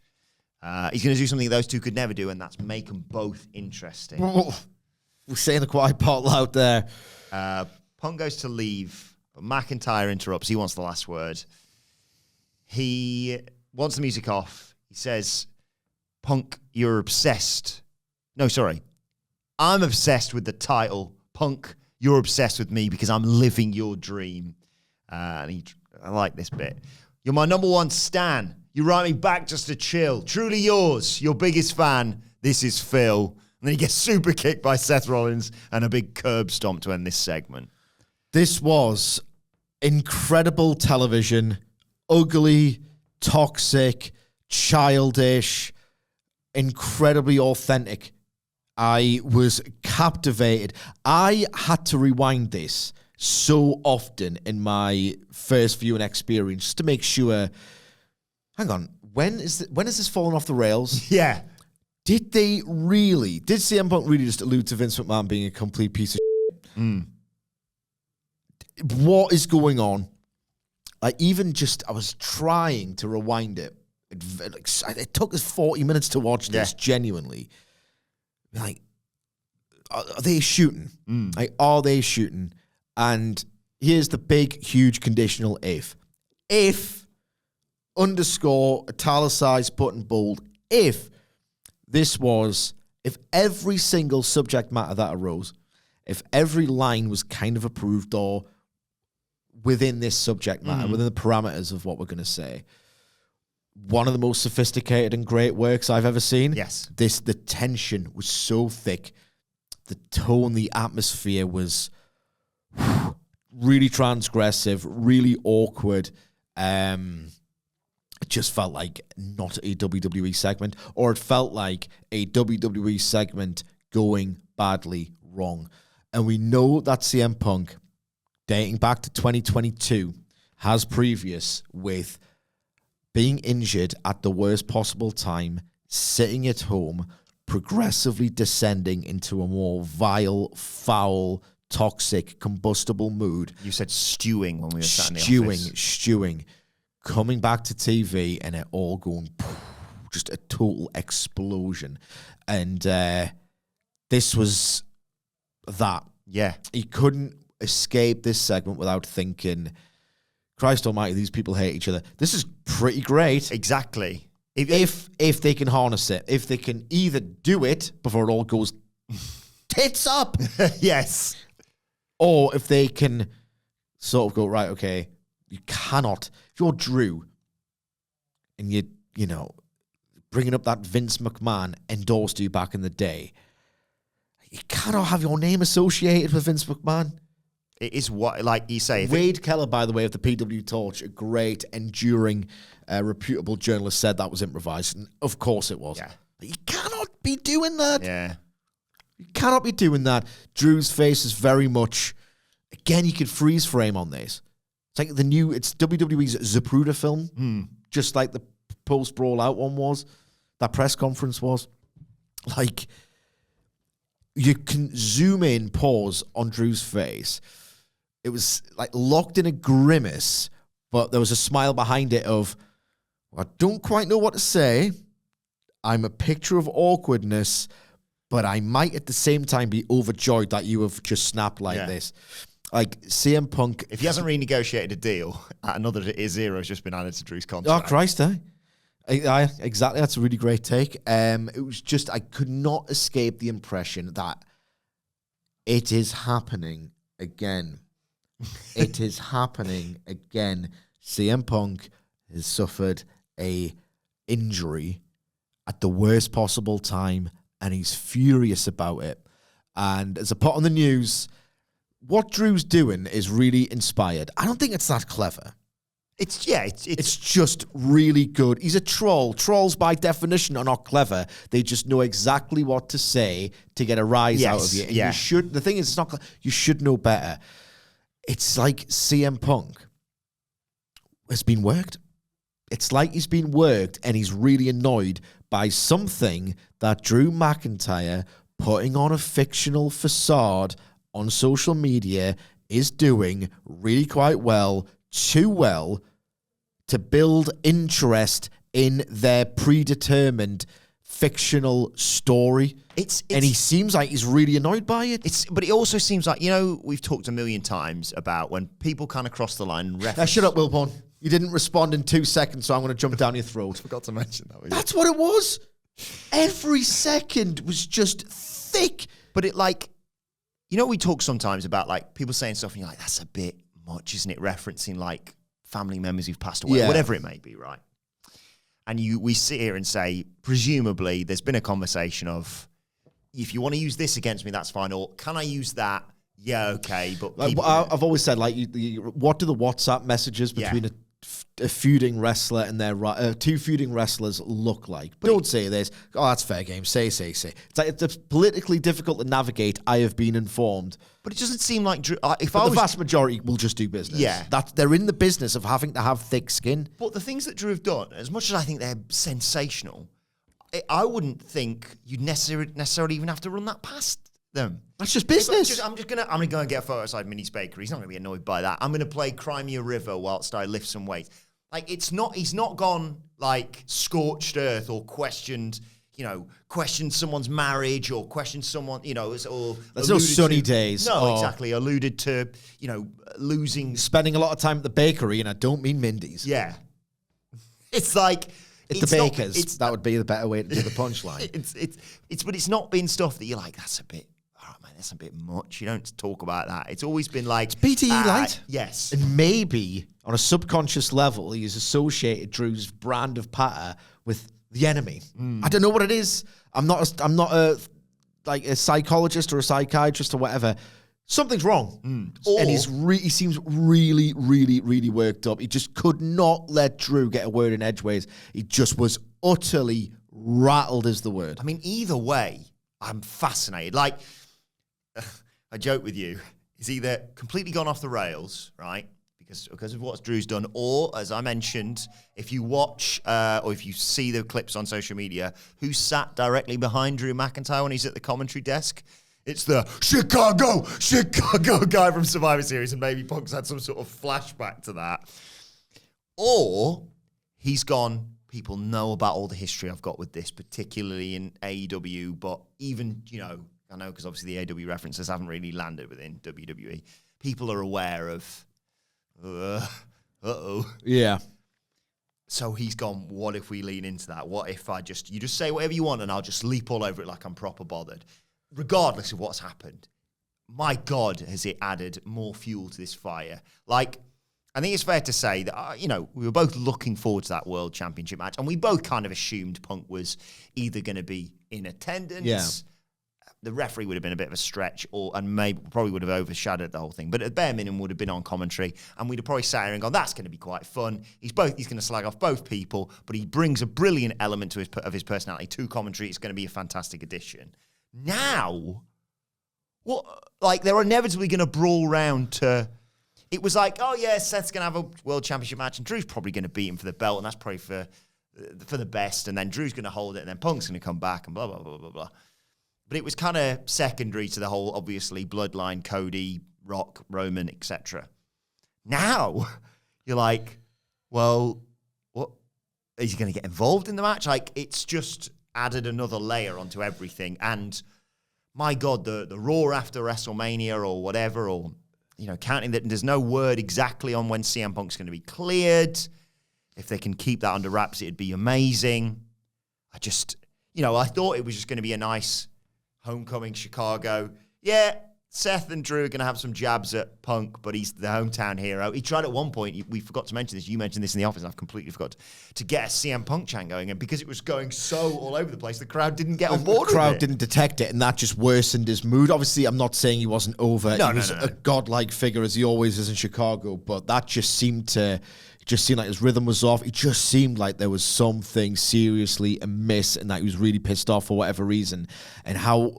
S1: He's going to do something those two could never do, and that's make them both interesting.
S2: We're saying the quiet part loud there.
S1: Punk goes to leave, but McIntyre interrupts. He wants the last word. He wants the music off. He says, Punk, you're obsessed. No, sorry. I'm obsessed with the title. Punk, you're obsessed with me because I'm living your dream. I like this bit. You're my number one stan. You write me back just to chill. Truly yours, your biggest fan. This is Phil. And then he gets super kicked by Seth Rollins and a big curb stomp to end this segment.
S2: This was incredible television, ugly, toxic, childish, incredibly authentic. I was captivated. I had to rewind this so often in my first viewing experience just to make sure, hang on, when is this falling off the rails?
S1: Yeah.
S2: Did CM Punk really just allude to Vince McMahon being a complete piece of shit? What is going on? I was trying to rewind it. It took us 40 minutes to watch this, genuinely. Like, are they shooting? Like, are they shooting? And here's the big, huge conditional if. If, underscore, italicized, put in bold, if every single subject matter that arose, if every line was kind of approved or within this subject matter, within the parameters of what we're going to say, one of the most sophisticated and great works I've ever seen.
S1: Yes.
S2: The tension was so thick. The tone, the atmosphere was really transgressive, really awkward. It just felt like not a WWE segment, or it felt like a WWE segment going badly wrong. And we know that CM Punk, dating back to 2022, has previous with being injured at the worst possible time, sitting at home, progressively descending into a more vile, foul, toxic, combustible mood.
S1: You said stewing when we were sat in the office.
S2: Stewing. Coming back to TV and it all going, just a total explosion. And this was that.
S1: Yeah.
S2: He couldn't escape this segment without thinking, Christ almighty, these people hate each other. This is pretty great.
S1: Exactly.
S2: If they can harness it. If they can either do it before it all goes tits up.
S1: Yes.
S2: Or if they can sort of go, right, okay, you cannot. If you're Drew and you know, bringing up that Vince McMahon endorsed you back in the day, you cannot have your name associated with Vince McMahon.
S1: It is what, like you say.
S2: Wade Keller, by the way, of the PW Torch, a great, enduring, reputable journalist, said that was improvised. And of course it was. Yeah. But you cannot be doing that.
S1: Yeah.
S2: You cannot be doing that. Drew's face is very much, again, you could freeze frame on this. It's like it's WWE's Zapruder film, just like the post-Brawl Out one was, that press conference was. Like, you can zoom in, pause on Drew's face. It was like locked in a grimace, but there was a smile behind it of, I don't quite know what to say. I'm a picture of awkwardness, but I might at the same time be overjoyed that you have just snapped like this. Like CM Punk.
S1: If he hasn't renegotiated a deal, another zero has just been added to Drew's contract.
S2: Oh, Christ, exactly. That's a really great take. It was just, I could not escape the impression that it is happening again. It is happening again. CM Punk has suffered a injury at the worst possible time, and he's furious about it. And as a pot on the news, what Drew's doing is really inspired. I don't think it's that clever. It's just really good. He's a troll. Trolls, by definition, are not clever. They just know exactly what to say to get a rise out of you. And you should. The thing is, it's not. You should know better. It's like CM Punk has been worked. It's like he's been worked, and he's really annoyed by something that Drew McIntyre, putting on a fictional facade on social media, is doing really quite well, too well, to build interest in their predetermined fictional story. And he seems like he's really annoyed by it.
S1: But it also seems like, we've talked a million times about when people kind of cross the line and reference.
S2: Shut up, Wilbourn. You didn't respond in 2 seconds, so I'm going to jump down your throat.
S1: I forgot to mention that.
S2: That's what it was. Every second was just thick.
S1: But it we talk sometimes about people saying stuff and you're like, that's a bit much, isn't it? Referencing family members who've passed away, whatever it may be, right? And we sit here and say, presumably, there's been a conversation of, if you want to use this against me, that's fine. Or can I use that? Yeah, okay. But
S2: I've always said, what do the WhatsApp messages between a a feuding wrestler and their two feuding wrestlers look like. But don't say this. Oh, that's fair game. Say. It's like it's politically difficult to navigate. I have been informed.
S1: But it doesn't seem like Drew. The
S2: vast majority will just do business.
S1: Yeah,
S2: they're in the business of having to have thick skin.
S1: But the things that Drew have done, as much as I think they're sensational, I wouldn't think you'd necessarily even have to run that past them.
S2: That's just business.
S1: I'm gonna go and get a photo outside Minnie's Bakery. He's not gonna be annoyed by that. I'm gonna play Crimea River whilst I lift some weights. Like he's not gone like scorched earth or questioned someone's marriage or questioned someone, or
S2: there's no sunny days.
S1: No, exactly. Alluded to, losing,
S2: spending a lot of time at the bakery, and I don't mean Mindy's.
S1: Yeah, it's like.
S2: It's the bakers. That would be the better way to do the punchline.
S1: But it's not been stuff that you're like, that's a bit much. You don't talk about that. It's always been like...
S2: It's BTE light.
S1: Yes.
S2: And maybe, on a subconscious level, he's associated Drew's brand of patter with the enemy. I don't know what it is. I'm not a psychologist or a psychiatrist or whatever. Something's wrong. And he seems really, really, really worked up. He just could not let Drew get a word in edgeways. He just was utterly rattled is the word.
S1: I mean, either way, I'm fascinated. Like, I joke with you, he's either completely gone off the rails, right? Because of what Drew's done, or, as I mentioned, if you watch or if you see the clips on social media, who sat directly behind Drew McIntyre when he's at the commentary desk? It's the Chicago guy from Survivor Series, and maybe Punk's had some sort of flashback to that. Or he's gone, people know about all the history I've got with this, particularly in AEW, but even, I know because obviously the AEW references haven't really landed within WWE. People are aware of,
S2: Yeah.
S1: So he's gone, what if we lean into that? What if you just say whatever you want and I'll just leap all over it like I'm proper bothered? Regardless of what's happened, my God, has it added more fuel to this fire. Like, I think it's fair to say that, we were both looking forward to that World Championship match, and we both kind of assumed Punk was either going to be in attendance.
S2: Yeah.
S1: The referee would have been a bit of a stretch, and maybe probably would have overshadowed the whole thing. But at bare minimum, would have been on commentary, and we'd have probably sat here and gone, "That's going to be quite fun." He's going to slag off both people, but he brings a brilliant element of his personality to commentary. It's going to be a fantastic addition. Now, what? Like, they're inevitably going to brawl round to... It was like, oh yeah, Seth's going to have a World Championship match, and Drew's probably going to beat him for the belt, and that's probably for the best, and then Drew's going to hold it, and then Punk's going to come back, and blah, blah, blah, blah, blah. But it was kind of secondary to the whole, obviously, bloodline, Cody, Rock, Roman, etc. Now, you're like, well, what? Is he going to get involved in the match? Like, it's just... added another layer onto everything, and my God, the Raw after WrestleMania or whatever, or counting that there's no word exactly on when CM Punk's going to be cleared. If they can keep that under wraps, it'd be amazing. I just, I thought it was just going to be a nice homecoming Chicago. Yeah, Seth and Drew are going to have some jabs at Punk, but he's the hometown hero. He tried at one point, we forgot to mention this, you mentioned this in the office, and I've completely forgot, to get a CM Punk chant going, and because it was going so all over the place, the crowd didn't get on board with it.
S2: The crowd didn't detect it, and that just worsened his mood. Obviously, I'm not saying he wasn't over. He was a godlike figure, as he always is in Chicago, but that just seemed like his rhythm was off. It just seemed like there was something seriously amiss, and that he was really pissed off for whatever reason. And how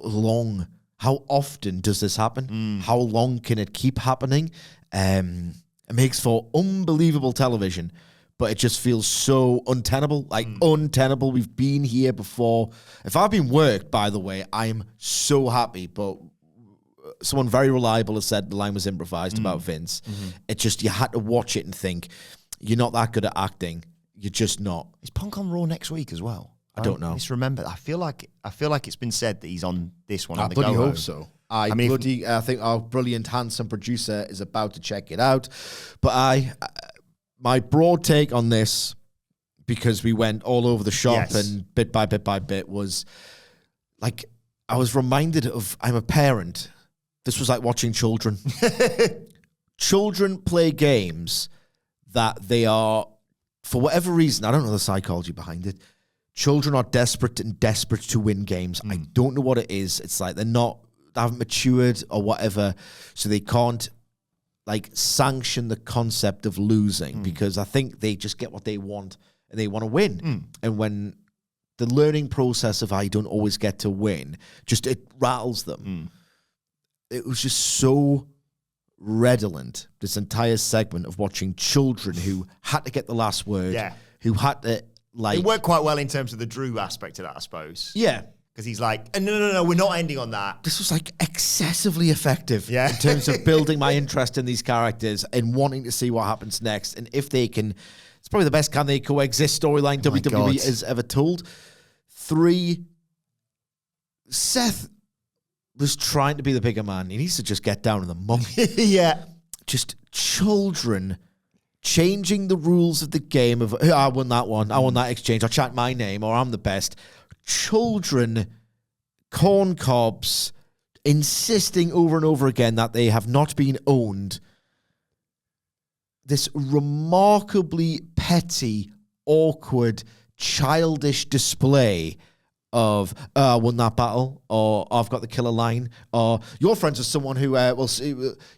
S2: often does this happen? How long can it keep happening? It makes for unbelievable television, but it just feels so untenable. Untenable. We've been here before. If I've been worked, by the way, I am so happy, but someone very reliable has said the line was improvised about Vince. It just, you had to watch it and think, you're not that good at acting. You're just not.
S1: Is Punk on Raw next week as well?
S2: I don't know.
S1: Just remember, I feel like it's been said that he's on this one.
S2: I bloody hope so. I think our brilliant, handsome producer is about to check it out. But my broad take on this, because we went all over the shop and bit by bit, was like, I was reminded of, I'm a parent. This was like watching children. Children play games that they are, for whatever reason, I don't know the psychology behind it, children are desperate to win games. I don't know what it is. It's like they haven't matured or whatever, so they can't like sanction the concept of losing because I think they just get what they want and they want to win. And when the learning process of I don't always get to win, just it rattles them. It was just so redolent, this entire segment of watching children who had to get the last word, who had to like...
S1: It worked quite well in terms of the Drew aspect of that, I suppose.
S2: Yeah.
S1: Because he's like, no, we're not ending on that.
S2: This was like excessively effective in terms of building my interest in these characters and wanting to see what happens next. And if they can, it's probably the best can they coexist storyline WWE has ever told. 3, Seth was trying to be the bigger man. He needs to just get down on the muck. Just children changing the rules of the game of, I won that one, I won that exchange, I'll chant my name, or I'm the best. Children, corn cobs, insisting over and over again that they have not been owned. This remarkably petty, awkward, childish display of, I won that battle, or I've got the killer line, or your friends are someone who, well,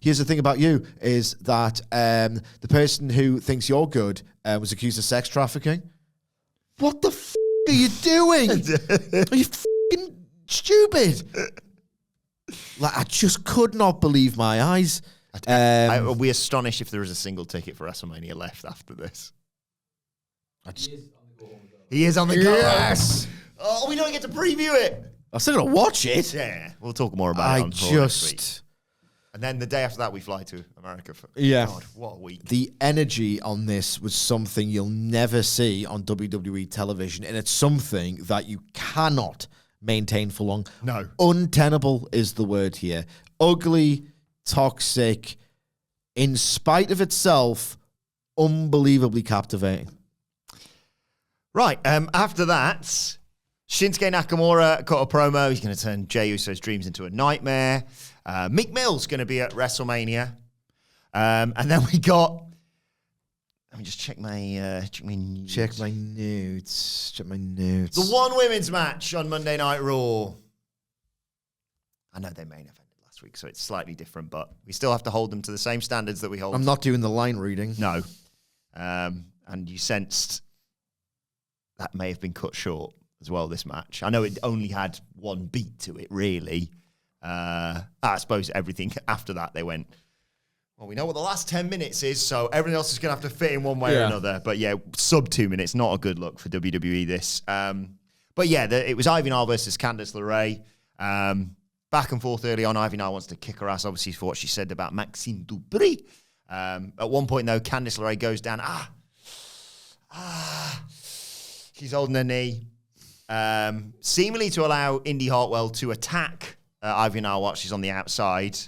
S2: here's the thing about you, is that the person who thinks you're good was accused of sex trafficking. What the f*** are you doing? Are you f***ing stupid? Like, I just could not believe my eyes.
S1: Are we astonished if there is a single ticket for WrestleMania left after this? He is on the go. Yes! Oh, we don't get to preview it.
S2: I'm still going to watch it.
S1: Yeah, we'll talk more about it on Raw next week. And then the day after that, we fly to America. God, what a week.
S2: The energy on this was something you'll never see on WWE television, and it's something that you cannot maintain for long.
S1: No.
S2: Untenable is the word here. Ugly, toxic, in spite of itself, unbelievably captivating.
S1: Right, after that, Shinsuke Nakamura cut a promo. He's going to turn Jey Uso's dreams into a nightmare. Meek Mill's going to be at WrestleMania. And then we got... Let me just check my notes.
S2: Check my notes.
S1: The one women's match on Monday Night Raw. I know they main evented last week, so it's slightly different, but we still have to hold them to the same standards that we hold.
S2: I'm not doing the line reading.
S1: No. And you sensed that may have been cut short as well, this match. I know it only had one beat to it, really. I suppose everything after that, they went, well, we know what the last 10 minutes is, so everything else is going to have to fit in one way or another. But yeah, sub 2 minutes, not a good look for WWE, this. But yeah, it was Ivar versus Candice LeRae. Back and forth early on. Ivar wants to kick her ass, obviously, for what she said about Maxine Dupri. At one point, though, Candice LeRae goes down. She's holding her knee. Seemingly to allow Indy Hartwell to attack Ivar while she's on the outside.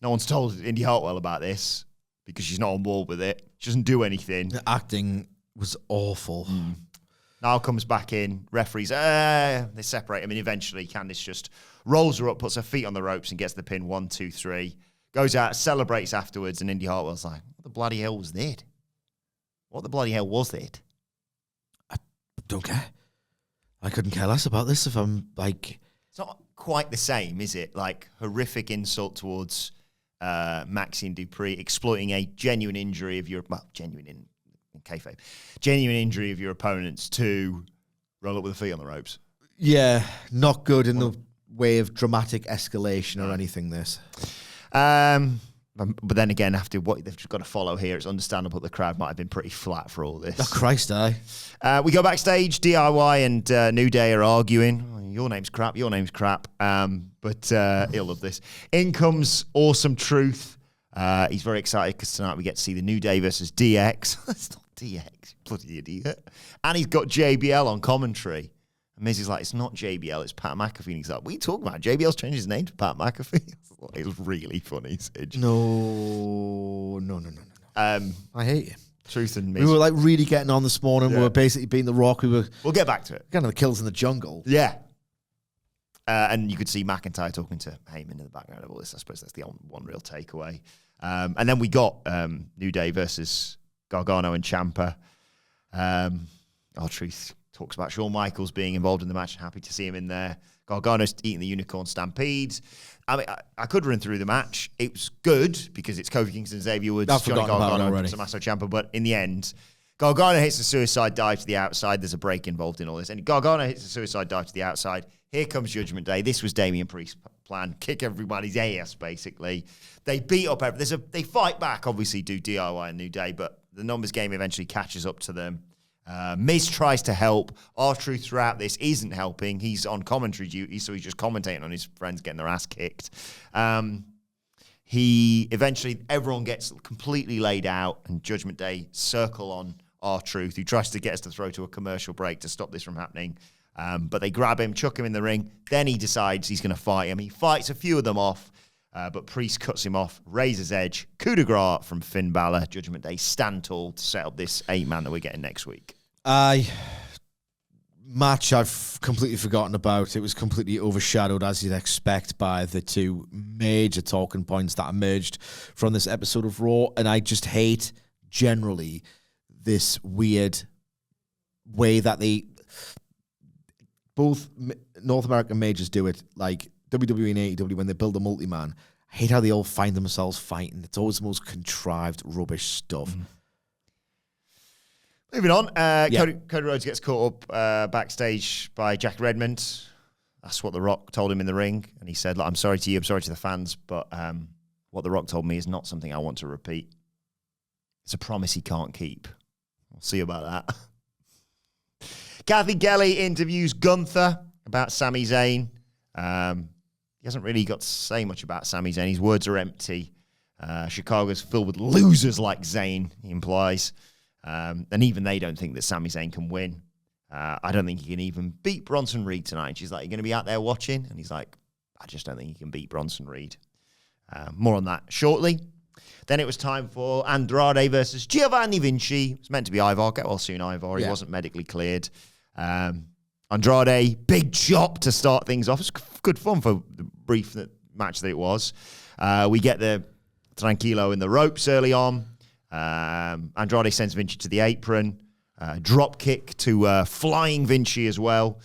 S1: No one's told Indy Hartwell about this because she's not on board with it. She doesn't do anything.
S2: The acting was awful.
S1: Now comes back in. Referees, they separate. I mean, eventually Candice just rolls her up, puts her feet on the ropes and gets the pin. 1, 2, 3. Goes out, celebrates afterwards, and Indy Hartwell's like, what the bloody hell was that? What the bloody hell was that?
S2: I don't care. I couldn't care less about this if I'm like...
S1: It's not quite the same, is it? Like, horrific insult towards Maxine Dupri, exploiting a genuine injury of your... Well, genuine in kayfabe. Genuine injury of your opponents to roll up with the feet on the ropes.
S2: Yeah, not good in the way of dramatic escalation or anything, this.
S1: But then again, after what they've just got to follow here, it's understandable the crowd might have been pretty flat for all this.
S2: Oh, Christ,
S1: we go backstage. DIY and New Day are arguing. Oh, your name's crap. Your name's crap. But he'll love this. In comes Awesome Truth. He's very excited because tonight we get to see the New Day versus DX. That's not DX, bloody idiot. And he's got JBL on commentary. And Miz is like, it's not JBL, it's Pat McAfee. And he's like, what are you talking about? JBL's changed his name to Pat McAfee. It was really funny, Sidge.
S2: No. I hate you.
S1: Truth and Miz.
S2: We were like really getting on this morning. Yeah. We were basically being The Rock. We'll
S1: get back to it.
S2: Kind of the kills in the jungle.
S1: Yeah. And you could see McIntyre talking to Heyman in the background of all this. I suppose that's the one real takeaway. And then we got New Day versus Gargano and Ciampa. Our Truth talks about Shawn Michaels being involved in the match. Happy to see him in there. Gargano's eating the Unicorn Stampede. I mean, I could run through the match. It was good because it's Kofi Kingston, Xavier Woods, Johnny Gargano, and Tommaso Ciampa. But in the end, Gargano hits the suicide dive to the outside. There's a break involved in all this. And Gargano hits the suicide dive to the outside. Here comes Judgment Day. This was Damian Priest's plan. Kick everybody's ass, basically. They beat up everything. They fight back, obviously, do DIY and New Day, but the numbers game eventually catches up to them. Miz tries to help. R-Truth throughout this isn't helping. He's on commentary duty, so he's just commentating on his friends getting their ass kicked. Everyone gets completely laid out, and Judgment Day circle on R-Truth, who tries to get us to throw to a commercial break to stop this from happening. But they grab him, chuck him in the ring. Then he decides he's going to fight him. He fights a few of them off, but Priest cuts him off. Razor's Edge, coup de grace from Finn Balor. Judgment Day stand tall to set up this 8-man that we're getting next week.
S2: Match I've completely forgotten about. It was completely overshadowed, as you'd expect, by the two major talking points that emerged from this episode of Raw. And I just hate, generally, this weird way that both North American majors do it, like WWE and AEW, when they build a multi-man. I hate how they all find themselves fighting. It's always the most contrived, rubbish stuff.
S1: Moving on, Cody Rhodes gets caught up backstage by Jack Redmond. That's what The Rock told him in the ring. And he said, I'm sorry to you, I'm sorry to the fans, but what The Rock told me is not something I want to repeat. It's a promise he can't keep. We'll see about that. Kathy Kelly interviews Gunther about Sami Zayn. He hasn't really got to say much about Sami Zayn. His words are empty. Chicago's filled with losers like Zayn, he implies. And even they don't think that Sami Zayn can win. I don't think he can even beat Bronson Reed tonight. And she's like, you're going to be out there watching? And he's like, I just don't think he can beat Bronson Reed. More on that shortly. Then it was time for Andrade versus Giovanni Vinci. It was meant to be Ivar. Get well soon, Ivar. He wasn't medically cleared. Andrade, big chop to start things off. It's good fun for the brief match that it was. We get the Tranquilo in the ropes early on. Andrade sends Vinci to the apron. Drop kick to flying Vinci as well.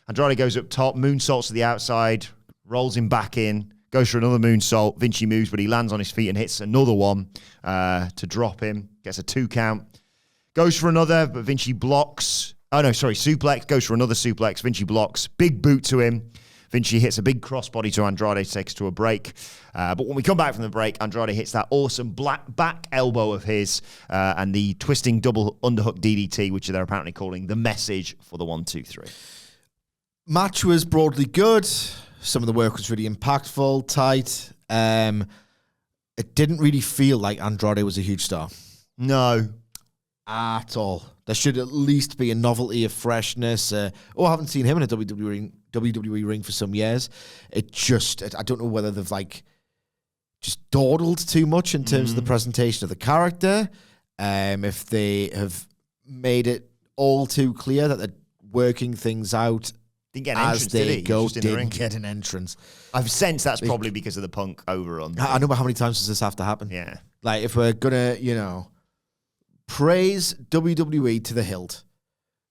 S1: Andrade goes up top, moonsaults to the outside, rolls him back in, goes for another moonsault. Vinci moves, but he lands on his feet and hits another one to drop him. Gets a 2 count. Goes for another, but Vinci blocks. Suplex. Goes for another suplex. Vinci blocks. Big boot to him. Vinci hits a big crossbody to Andrade to take us to a break. But when we come back from the break, Andrade hits that awesome black back elbow of his and the twisting double underhook DDT, which they're apparently calling the message for the 1, 2, 3.
S2: Match was broadly good. Some of the work was really impactful, tight. It didn't really feel like Andrade was a huge star.
S1: No.
S2: At all. There should at least be a novelty, a freshness. I haven't seen him in a WWE ring for some years. I don't know whether they've just dawdled too much in terms of the presentation of the character. If they have made it all too clear that they're working things out
S1: didn't get an entrance,
S2: as they
S1: did he?
S2: go.
S1: Didn't
S2: get an entrance.
S1: I've sensed that's probably because of the Punk overrun.
S2: I know, but how many times does this have to happen?
S1: Yeah.
S2: Like, if we're going to, praise WWE to the hilt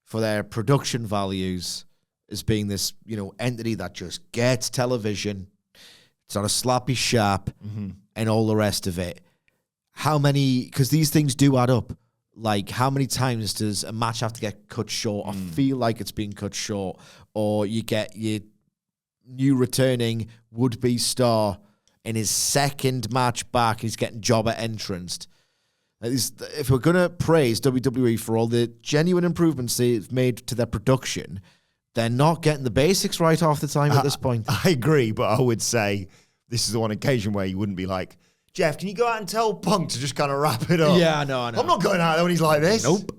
S2: for their production values as being this, entity that just gets television. It's not a sloppy shop and all the rest of it. How many, because these things do add up. Like, how many times does a match have to get cut short or feel like it's being cut short, or you get your new returning would-be star in his second match back, he's getting jobber entranced. If we're going to praise WWE for all the genuine improvements they've made to their production, they're not getting the basics right half the time at this point.
S1: I agree, but I would say this is the one occasion where you wouldn't be like, Jeff, can you go out and tell Punk to just kind of wrap it up?
S2: Yeah, I know.
S1: I'm not going out there when he's like this.
S2: Nope.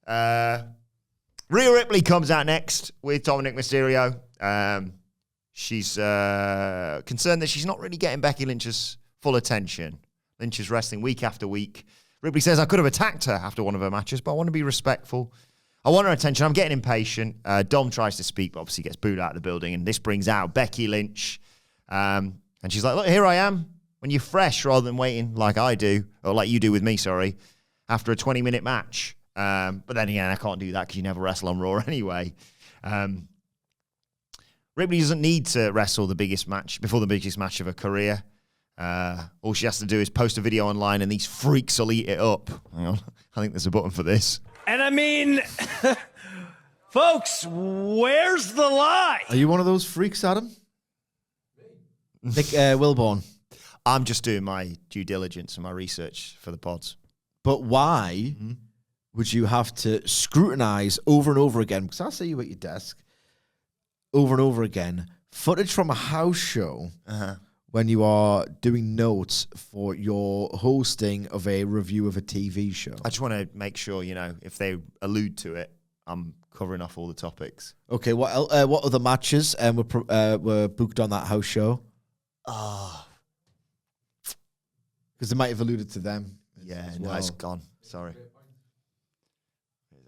S1: Rhea Ripley comes out next with Dominic Mysterio. She's concerned that she's not really getting Becky Lynch's full attention. Lynch is wrestling week after week. Ripley says, I could have attacked her after one of her matches, but I want to be respectful. I want her attention. I'm getting impatient. Dom tries to speak, but obviously gets booed out of the building, and this brings out Becky Lynch. And she's like, look, here I am. When you're fresh rather than waiting like I do, or like you do with me, sorry, after a 20-minute match. But then again, I can't do that because you never wrestle on Raw anyway. Ripley doesn't need to wrestle the biggest match before the biggest match of her career. All she has to do is post a video online and these freaks will eat it up. Hang on. I think there's a button for this.
S3: And I mean, folks, where's the lie?
S2: Are you one of those freaks, Adam? Nick Wilbourn.
S1: I'm just doing my due diligence and my research for the pods.
S2: But why would you have to scrutinize over and over again? Because I see you at your desk over and over again. Footage from a house show when you are doing notes for your hosting of a review of a TV show.
S1: I just want to make sure, if they allude to it, I'm covering off all the topics.
S2: Okay, what other matches were booked on that house show? Because they might have alluded to them.
S1: Yeah, no, it's gone. Sorry.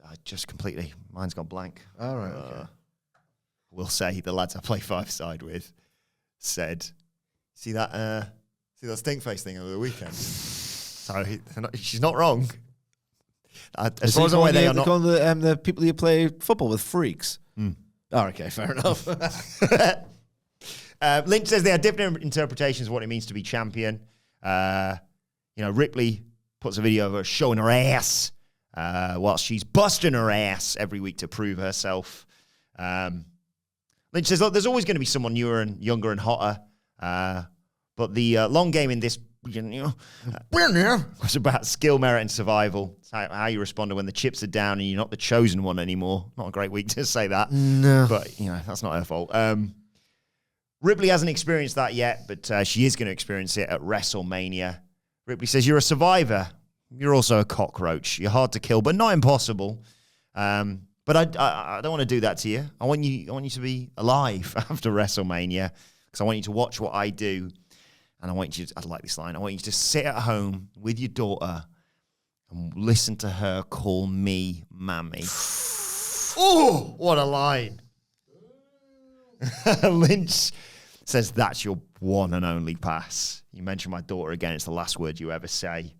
S1: I just completely, mine's gone blank.
S2: All right, okay.
S1: We'll say the lads I play five-side with said, see that stink face thing over the weekend? Sorry, she's not wrong. As far as I'm aware, they are not.
S2: The people you play football with freaks. Oh, okay, fair enough.
S1: Lynch says there are different interpretations of what it means to be champion. Ripley puts a video of her showing her ass whilst she's busting her ass every week to prove herself. Lynch says, look, there's always going to be someone newer and younger and hotter. But the long game in this, was about skill, merit, and survival. It's how you respond when the chips are down and you're not the chosen one anymore. Not a great week to say that.
S2: No.
S1: But, that's not her fault. Ripley hasn't experienced that yet, but she is going to experience it at WrestleMania. Ripley says, you're a survivor. You're also a cockroach. You're hard to kill, but not impossible. But I don't want to do that to you. I want you to be alive after WrestleMania because I want you to watch what I do. And I want you to, I like this line, I want you to sit at home with your daughter and listen to her call me Mammy. Oh, what a line. Lynch says that's your one and only pass. You mentioned my daughter again. It's the last word you ever say.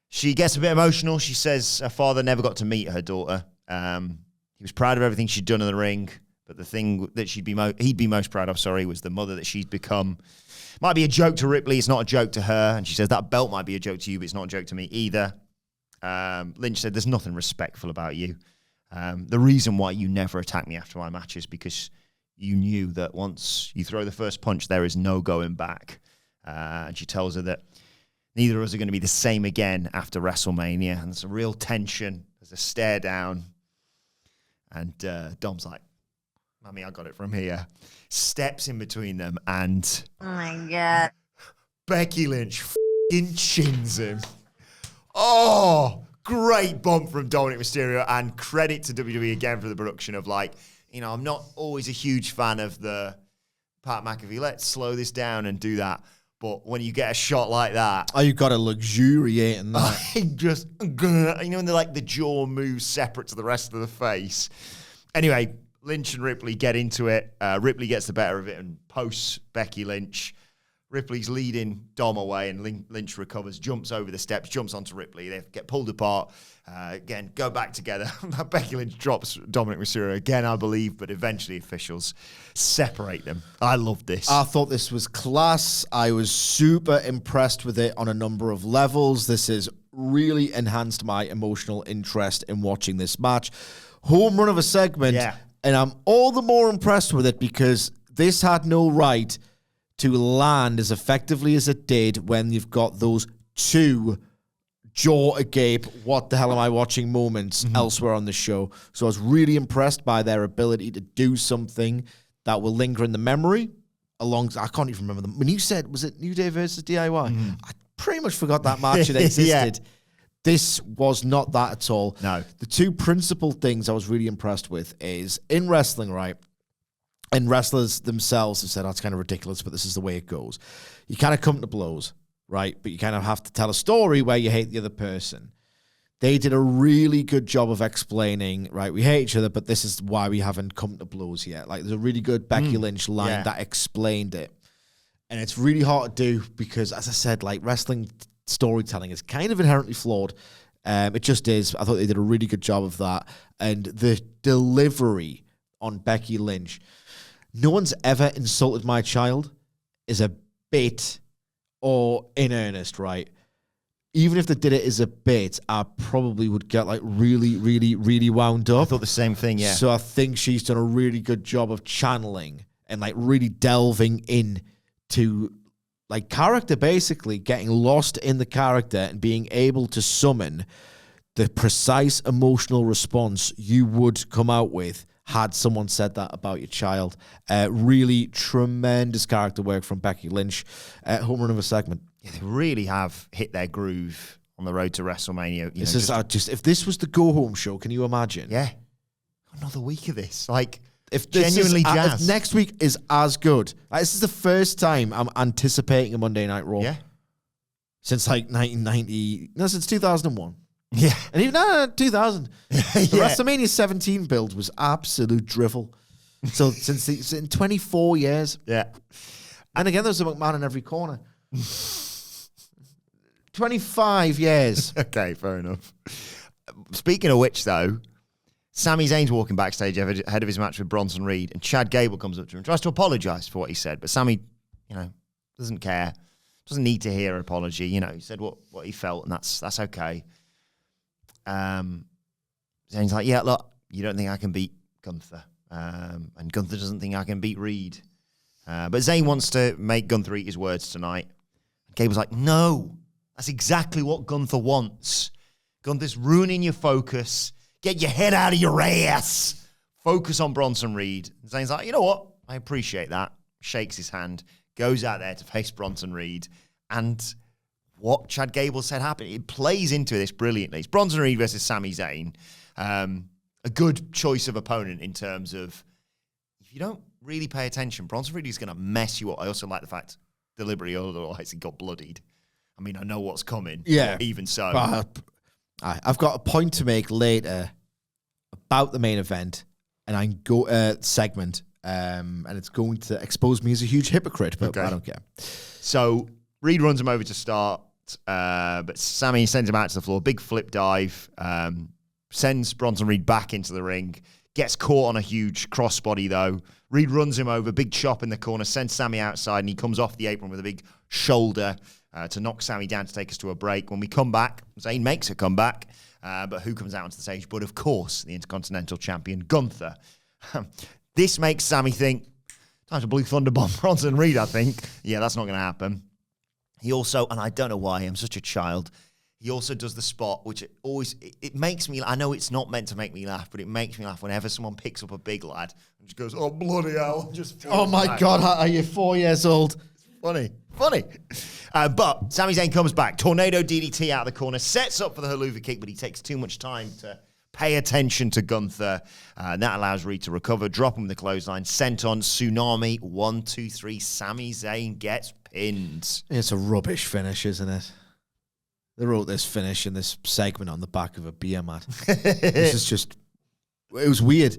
S1: She gets a bit emotional. She says her father never got to meet her daughter. He was proud of everything she'd done in the ring, but the thing that he'd be most proud of, was the mother that she's become. Might be a joke to Ripley. It's not a joke to her. And she says that belt might be a joke to you, but it's not a joke to me either. Lynch said there's nothing respectful about you. The reason why you never attack me after my match is because you knew that once you throw the first punch, there is no going back. And she tells her that neither of us are going to be the same again after WrestleMania. And there's a real tension. There's a stare down. And Dom's like, Mammy, I got it from here. Steps in between them and...
S4: Oh, my God.
S1: Becky Lynch f***ing chins him. Oh, great bump from Dominic Mysterio. And credit to WWE again for the production of I'm not always a huge fan of the Pat McAfee. Let's slow this down and do that. But when you get a shot like that...
S2: Oh, you've got to luxuriate in that.
S1: Just... when the jaw moves separate to the rest of the face. Anyway... Lynch and Ripley get into it. Ripley gets the better of it and posts Becky Lynch. Ripley's leading Dom away and Lynch recovers, jumps over the steps, jumps onto Ripley. They get pulled apart. Again, go back together. Becky Lynch drops Dominic Mysterio again, I believe, but eventually officials separate them. I love this.
S2: I thought this was class. I was super impressed with it on a number of levels. This has really enhanced my emotional interest in watching this match. Home run of a segment.
S1: Yeah.
S2: And I'm all the more impressed with it because this had no right to land as effectively as it did when you've got those two jaw agape, what the hell am I watching moments elsewhere on the show. So I was really impressed by their ability to do something that will linger in the memory. I can't even remember them. When you said, was it New Day versus DIY? I pretty much forgot that match had existed. Yeah. This was not that at all.
S1: No.
S2: The two principal things I was really impressed with is in wrestling, right? And wrestlers themselves have said, oh, it's kind of ridiculous, but this is the way it goes. You kind of come to blows, right? But you kind of have to tell a story where you hate the other person. They did a really good job of explaining, right, we hate each other, but this is why we haven't come to blows yet. There's a really good Becky Lynch line that explained it. And it's really hard to do because, as I said, wrestling storytelling is kind of inherently flawed. It just is. I thought they did a really good job of that. And the delivery on Becky Lynch. No one's ever insulted my child as a bit or in earnest, right? Even if they did it as a bit, I probably would get like really, really, really wound up.
S1: I thought the same thing, yeah.
S2: So I think she's done a really good job of channeling and like really delving in to like character, basically getting lost in the character and being able to summon the precise emotional response you would come out with had someone said that about your child. Really tremendous character work from Becky Lynch. Home run of a segment.
S1: Yeah, they really have hit their groove on the road to WrestleMania.
S2: This is just if this was the go-home show, can you imagine?
S1: Yeah. Another week of this. Like,
S2: if this
S1: genuinely
S2: is,
S1: jazz.
S2: If next week is as good. Like, this is the first time I'm anticipating a Monday Night Raw.
S1: Yeah.
S2: Since like 1990. No, since 2001.
S1: Yeah.
S2: And even 2000. The WrestleMania 17 build was absolute drivel. So in 24 years.
S1: Yeah.
S2: And again, there's a McMahon in every corner. 25 years.
S1: Okay, fair enough. Speaking of which, though, Sami Zayn's walking backstage ahead of his match with Bronson Reed, and Chad Gable comes up to him and tries to apologise for what he said. But Sami, doesn't care. Doesn't need to hear an apology. He said what he felt, and that's okay. Zayn's like, yeah, look, you don't think I can beat Gunther. And Gunther doesn't think I can beat Reed. But Zayn wants to make Gunther eat his words tonight. And Gable's like, no, that's exactly what Gunther wants. Gunther's ruining your focus. Get your head out of your ass. Focus on Bronson Reed. And Zayn's like, you know what? I appreciate that. Shakes his hand, goes out there to face Bronson Reed. And what Chad Gable said happened. It plays into this brilliantly. It's Bronson Reed versus Sami Zayn. A good choice of opponent in terms of if you don't really pay attention, Bronson Reed is going to mess you up. I also like the fact, deliberately otherwise, he got bloodied. I mean, I know what's coming.
S2: Yeah.
S1: Even so.
S2: But I've got a point to make later about the main event, and I go segment, and it's going to expose me as a huge hypocrite, but I don't care.
S1: So Reed runs him over to start, but Sami sends him out to the floor. Big flip dive, sends Bronson Reed back into the ring, gets caught on a huge crossbody though. Reed runs him over, big chop in the corner, sends Sami outside, and he comes off the apron with a big shoulder to knock Sami down to take us to a break. When we come back, Zayn makes a comeback, but who comes out onto the stage? But of course, the Intercontinental Champion, Gunther. This makes Sami think, time to Blue Thunder Bomb Bronson Reed, I think. Yeah, that's not going to happen. He also, and I don't know why, I'm such a child, he also does the spot, which it makes me, I know it's not meant to make me laugh, but it makes me laugh whenever someone picks up a big lad and just goes, oh, bloody hell.
S2: Oh my God, are you 4 years old?
S1: Funny. But Sami Zayn comes back, tornado DDT out of the corner, sets up for the haluva kick, but he takes too much time to pay attention to Gunther. And that allows Reed to recover, drop him with the clothesline, sent on Tsunami, 1, 2, 3, Sami Zayn gets pinned.
S2: It's a rubbish finish, isn't it? They wrote this finish in this segment on the back of a beer mat. This is just, it was weird.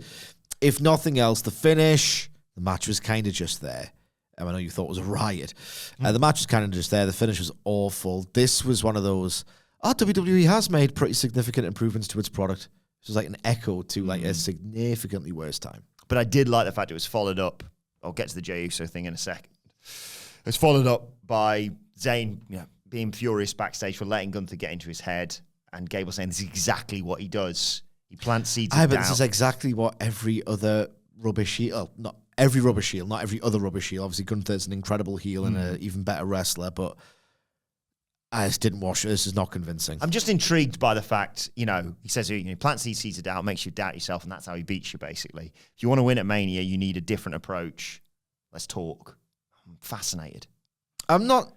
S2: If nothing else, the finish, the match was kind of just there. I know you thought it was a riot. The match was kind of just there. The finish was awful. This was one of those, WWE has made pretty significant improvements to its product. This was like an echo to like a significantly worse time.
S1: But I did like the fact it was followed up. I'll get to the Jey Uso thing in a second. It's followed up by Zayn, being furious backstage for letting Gunther get into his head, and Gable saying this is exactly what he does. He plants seeds of doubt.
S2: But this is exactly what every other rubbish heel, not every rubbish heel, not every other rubbish heel. Obviously, Gunther's an incredible heel and an even better wrestler, but I just didn't wash it. This is not convincing.
S1: I'm just intrigued by the fact, he says he plants these seeds of doubt, makes you doubt yourself, and that's how he beats you, basically. If you want to win at Mania, you need a different approach. Let's talk. I'm fascinated.
S2: I'm not.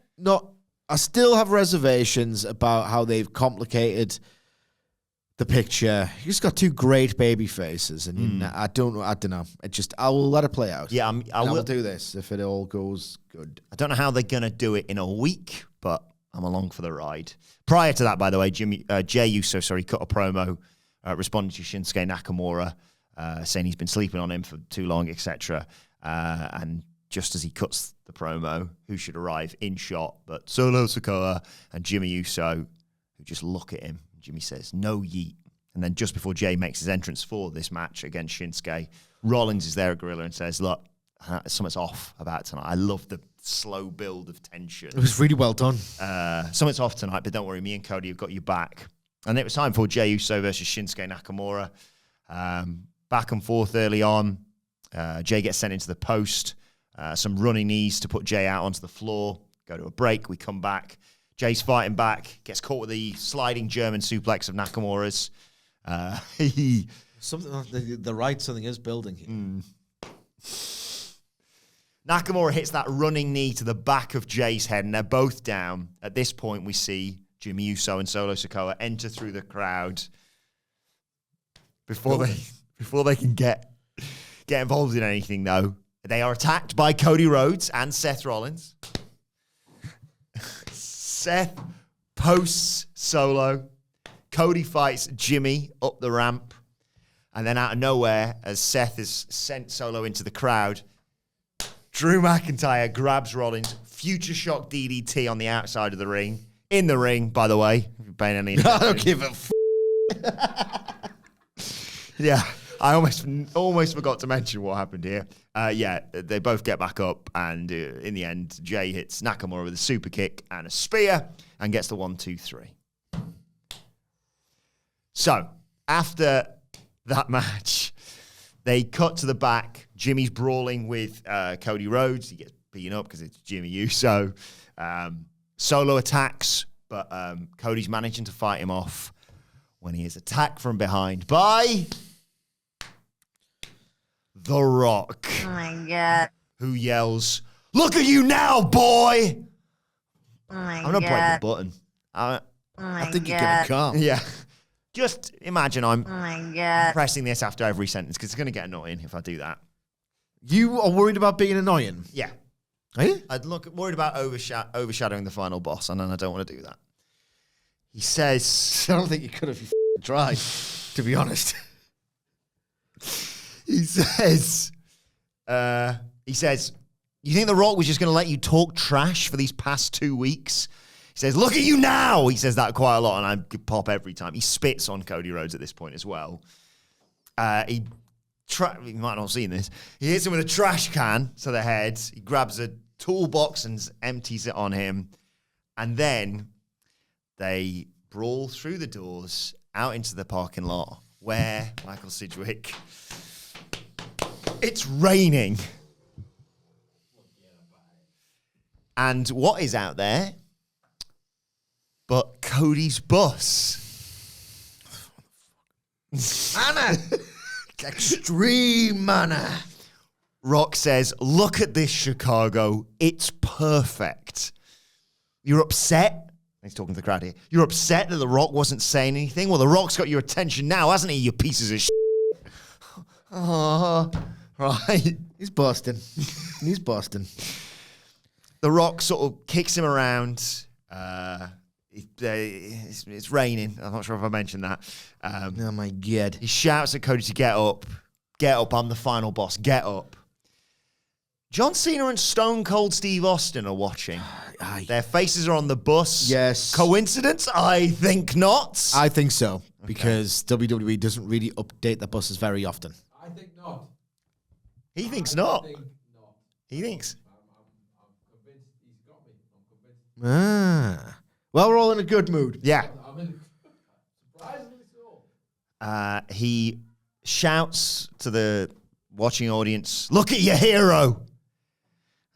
S2: I still have reservations about how they've complicated the picture. You just got two great baby faces, and I don't know. I will let it play out.
S1: Yeah, I will
S2: do this if it all goes good.
S1: I don't know how they're gonna do it in a week, but I'm along for the ride. Prior to that, by the way, Jey Uso, cut a promo responding to Shinsuke Nakamura, saying he's been sleeping on him for too long, etc. And just as he cuts the promo, who should arrive in shot but Solo Sikoa and Jimmy Uso, who just look at him. Jimmy says, no yeet. And then just before Jey makes his entrance for this match against Shinsuke, Rollins is there at Gorilla and says, look, something's off about tonight. I love the slow build of tension.
S2: It was really well done.
S1: Something's off tonight, but don't worry, me and Cody have got you back. And it was time for Jey Uso versus Shinsuke Nakamura. Back and forth early on. Jey gets sent into the post. Some running knees to put Jey out onto the floor. Go to a break. We come back. Jey's fighting back. Gets caught with the sliding German suplex of Nakamura's.
S2: The right something is building here.
S1: Nakamura hits that running knee to the back of Jey's head, and they're both down. At this point, we see Jimmy Uso and Solo Sikoa enter through the crowd before they can get involved in anything, though. They are attacked by Cody Rhodes and Seth Rollins. Seth posts Solo. Cody fights Jimmy up the ramp. And then out of nowhere, as Seth has sent Solo into the crowd, Drew McIntyre grabs Rollins. Future Shock DDT on the outside of the ring. In the ring, by the way. If you're paying any attention.
S2: I don't give a
S1: Yeah, I almost forgot to mention what happened here. They both get back up, and in the end, Jey hits Nakamura with a super kick and a spear and gets the 1-2-3. So, after that match, they cut to the back. Jimmy's brawling with Cody Rhodes. He gets beaten up because it's Jimmy Uso. Solo attacks, but Cody's managing to fight him off when he is attacked from behind by The Rock.
S4: Oh my God.
S1: Who yells, "Look at you now, boy!"
S4: Oh my
S1: I'm going to break the button.
S4: Oh my
S2: I think you're going to come.
S1: Yeah. Just imagine I'm
S4: Oh my God.
S1: pressing this after every sentence because it's going to get annoying if I do that.
S2: You are worried about being annoying?
S1: Yeah.
S2: Are you?
S1: I'd worried about overshadowing the final boss, and then I don't want to do that. He says,
S2: I don't think you could if you tried, to be honest.
S1: He says, you think The Rock was just going to let you talk trash for these past 2 weeks? He says, look at you now. He says that quite a lot, and I could pop every time. He spits on Cody Rhodes at this point as well. You might not have seen this. He hits him with a trash can to the head. He grabs a toolbox and empties it on him. And then they brawl through the doors out into the parking lot where Michael Sidgwick... It's raining. And what is out there but Cody's bus?
S2: Mana! Extreme mana.
S1: Rock says, look at this, Chicago. It's perfect. You're upset? He's talking to the crowd here. You're upset that The Rock wasn't saying anything? Well, The Rock's got your attention now, hasn't he, you pieces of shit? Oh, right.
S2: He's busting. He's busting.
S1: The Rock sort of kicks him around. It's raining. I'm not sure if I mentioned that.
S2: Oh, my God.
S1: He shouts at Cody to get up. Get up, I'm the final boss. Get up. John Cena and Stone Cold Steve Austin are watching.
S2: Aye.
S1: Their faces are on the bus.
S2: Yes.
S1: Coincidence? I think not.
S2: I think so, because WWE doesn't really update the buses very often.
S5: I think not.
S1: He thinks not.
S5: I think not.
S1: He thinks.
S5: I'm convinced he's got me. I'm convinced.
S2: Ah. Well, we're all in a good mood.
S1: Yeah.
S5: I'm in surprisingly so.
S1: He shouts to the watching audience, look at your hero.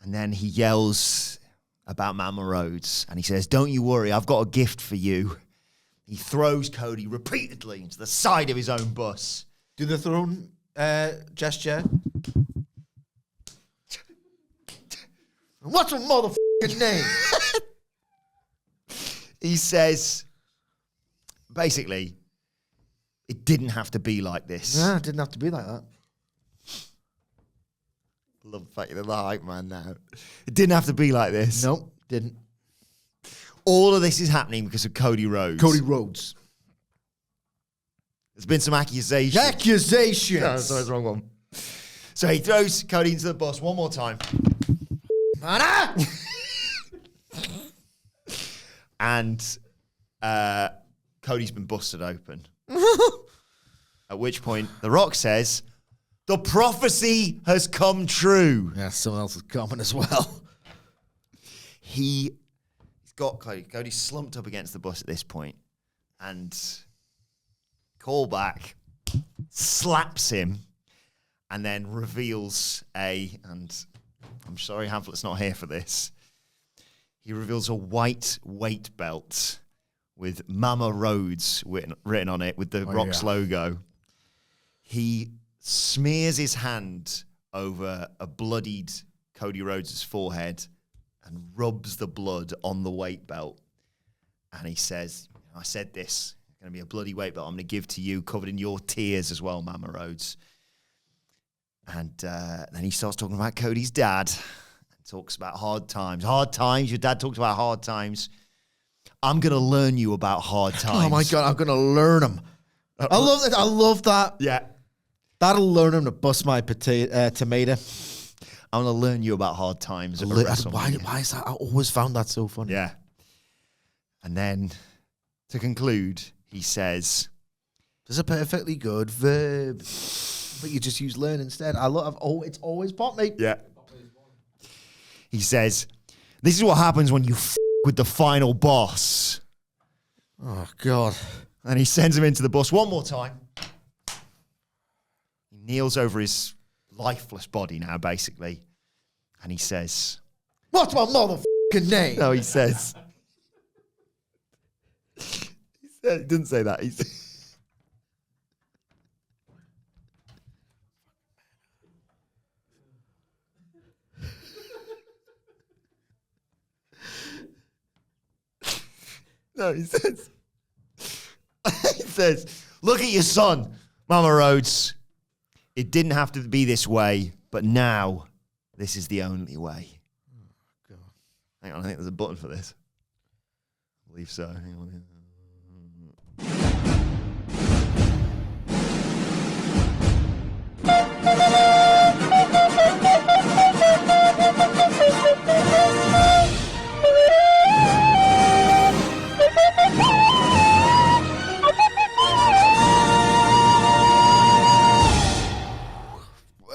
S1: And then he yells about Mama Rhodes. And he says, don't you worry, I've got a gift for you. He throws Cody repeatedly into the side of his own bus.
S2: Do the throne gesture. What's your motherfucking name?
S1: He says, basically, it didn't have to be like this.
S2: Nah, it didn't have to be like that.
S1: Love the fact you're the hype man now. It didn't have to be like this.
S2: Nope, didn't.
S1: All of this is happening because of Cody Rhodes.
S2: Cody Rhodes.
S1: There's been some accusations.
S2: Accusations.
S1: No, sorry, it's the wrong one. So he throws Cody into the bus one more time.
S2: Mana!
S1: And Cody's been busted open. At which point, The Rock says, The prophecy has come true.
S2: Yeah, someone else is coming as well.
S1: He's got Cody. Cody's slumped up against the bus at this point, and callback slaps him, and then reveals and I'm sorry, Hamlet's not here for this. He reveals a white weight belt with Mama Rhodes written on it with the Rock's logo. He smears his hand over a bloodied Cody Rhodes' forehead and rubs the blood on the weight belt. And he says, I said this, it's going to be a bloody weight belt I'm going to give to you, covered in your tears as well, Mama Rhodes. And then he starts talking about Cody's dad. And talks about hard times. Hard times. Your dad talks about hard times. I'm going to learn you about hard times.
S2: Oh, my God. I'm going to learn them. I love that. I love that.
S1: Yeah.
S2: That'll learn him to bust my tomato.
S1: I'm going to learn you about hard times.
S2: Why is that? I always found that so funny.
S1: Yeah. And then, to conclude, he says,
S2: There's a perfectly good verb, but you just use learn instead. It's always popped me.
S1: Yeah. He says, this is what happens when you with the final boss.
S2: Oh, God.
S1: And he sends him into the bus one more time. He kneels over his lifeless body now, basically. And he says,
S2: What's my motherfucking name?
S1: no, he says, he didn't say that. No, he says, look at your son, Mama Rhodes. It didn't have to be this way, but now this is the only way. Oh, God. Hang on, I think there's a button for this. I believe so. Hang on.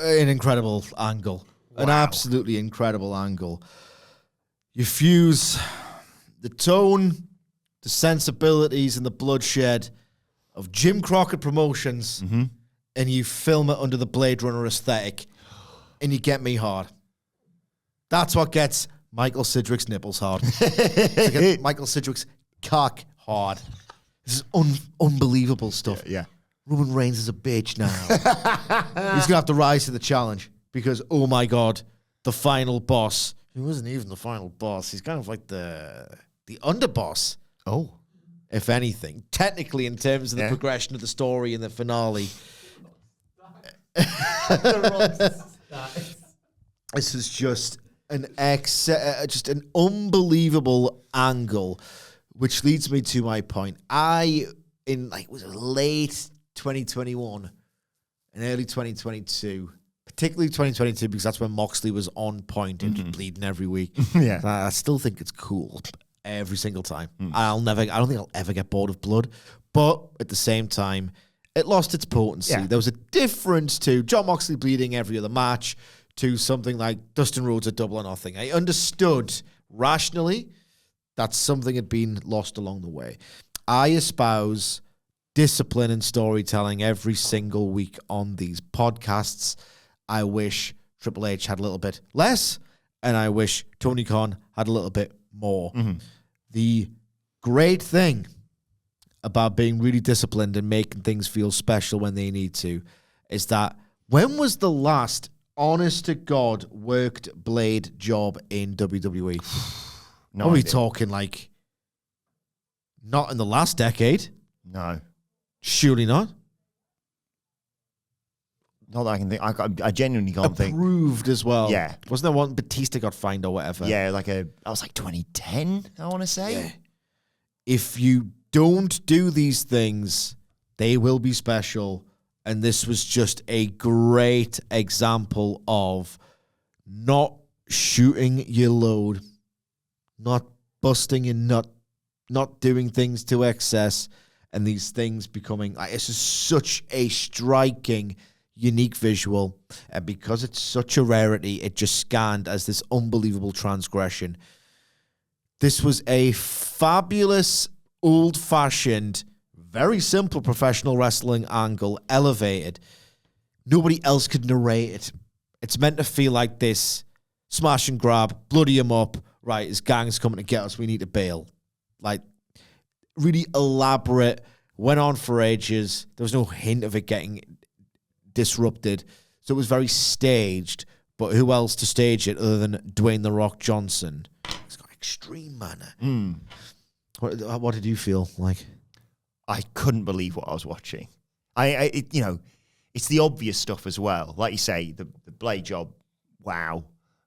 S2: An incredible angle. Wow. An absolutely incredible angle. You fuse the tone, the sensibilities, and the bloodshed of Jim Crockett Promotions, and you film it under the Blade Runner aesthetic, and you get me hard. That's what gets Michael Sidgwick's nipples hard. Michael Sidgwick's cock hard. This is unbelievable stuff.
S1: Yeah.
S2: Roman Reigns is a bitch now. He's going to have to rise to the challenge because, oh my God, the final boss. He wasn't even the final boss. He's kind of like the underboss.
S1: Oh.
S2: If anything. Technically, in terms of the progression of the story in the finale. This is just an unbelievable angle, which leads me to my point. Was it late 2021 and early 2022, particularly 2022, because that's when Moxley was on point and bleeding every week.
S1: Yeah.
S2: I still think it's cool every single time. I don't think I'll ever get bored of blood, but at the same time, it lost its potency.
S1: Yeah.
S2: There was a difference to Jon Moxley bleeding every other match to something like Dustin Rhodes at Double or Nothing. I understood rationally that something had been lost along the way. I espouse discipline and storytelling every single week on these podcasts. I wish Triple H had a little bit less, and I wish Tony Khan had a little bit more. The great thing about being really disciplined and making things feel special when they need to is that when was the last honest-to-God worked blade job in WWE? Are we talking like not in the last decade?
S1: No.
S2: Surely not.
S1: Not that I can think. I genuinely can't think.
S2: Approved as well.
S1: Yeah.
S2: Wasn't there one Batista got fined or whatever?
S1: Yeah, I was like 2010, I want to say.
S2: Yeah. If you don't do these things, they will be special. And this was just a great example of not shooting your load, not busting and not doing things to excess, and these things becoming, it's just such a striking unique visual, and because it's such a rarity, it just scanned as this unbelievable transgression. This was a fabulous, old-fashioned, very simple professional wrestling angle, elevated. Nobody else could narrate it. It's meant to feel like this smash and grab, bloody him up, right, his gang's coming to get us, we need to bail. Like, really elaborate, went on for ages. There was no hint of it getting disrupted. So it was very staged, but who else to stage it other than Dwayne "The Rock" Johnson? He's got extreme manner. What did you feel like?
S1: I couldn't believe what I was watching. It's the obvious stuff as well. Like you say, the blade job, wow.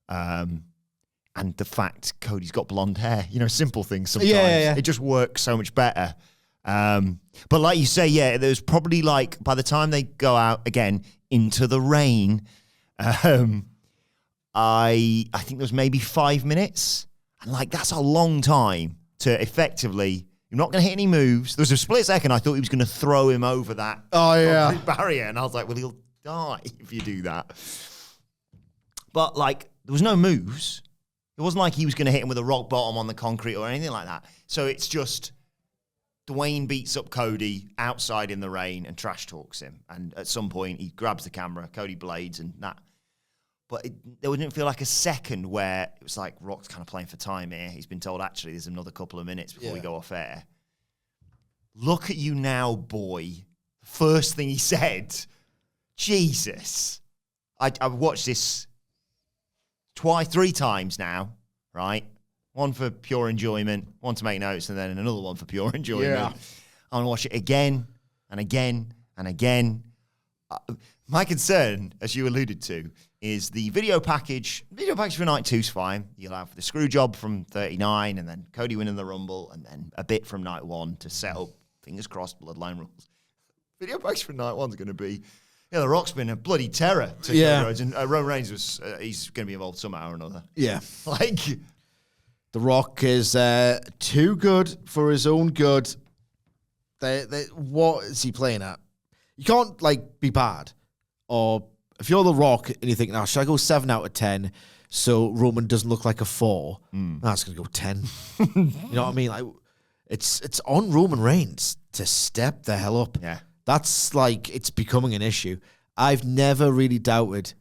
S1: And the fact Cody's got blonde hair, simple things sometimes.
S2: Yeah.
S1: It just works so much better. But like you say, there's probably by the time they go out again into the rain, I think there was maybe 5 minutes. And that's a long time to effectively, you're not going to hit any moves. There was a split second I thought he was going to throw him over that concrete barrier. And I was like, well, he'll die if you do that. But there was no moves. It wasn't like he was going to hit him with a rock bottom on the concrete or anything like that. So it's just Dwayne beats up Cody outside in the rain and trash talks him. And at some point, he grabs the camera, Cody blades and that. But there didn't feel like a second where it was like Rock's kind of playing for time here. He's been told, actually, there's another couple of minutes before we go off air. Look at you now, boy. First thing he said, Jesus. I've watched this three times now, right? One for pure enjoyment, one to make notes, and then another one for pure enjoyment. Yeah. I'm going to watch it again and again and again. My concern, as you alluded to, is the video package. Video package for night 2's fine. You allow for the screw job from 39, and then Cody winning the Rumble, and then a bit from night 1 to set up, fingers crossed, Bloodline rules. Video package for night 1's going to be, The Rock's been a bloody terror to Cody Rhodes, and Roman Reigns he's going to be involved somehow or another. Yeah.
S2: The Rock is too good for his own good. What is he playing at? You can't, be bad. Or if you're The Rock and you think, should I go 7 out of 10 so Roman doesn't look like a 4? That's going to go 10. You know what I mean? It's on Roman Reigns to step the hell up.
S1: Yeah.
S2: That's it's becoming an issue. I've never really doubted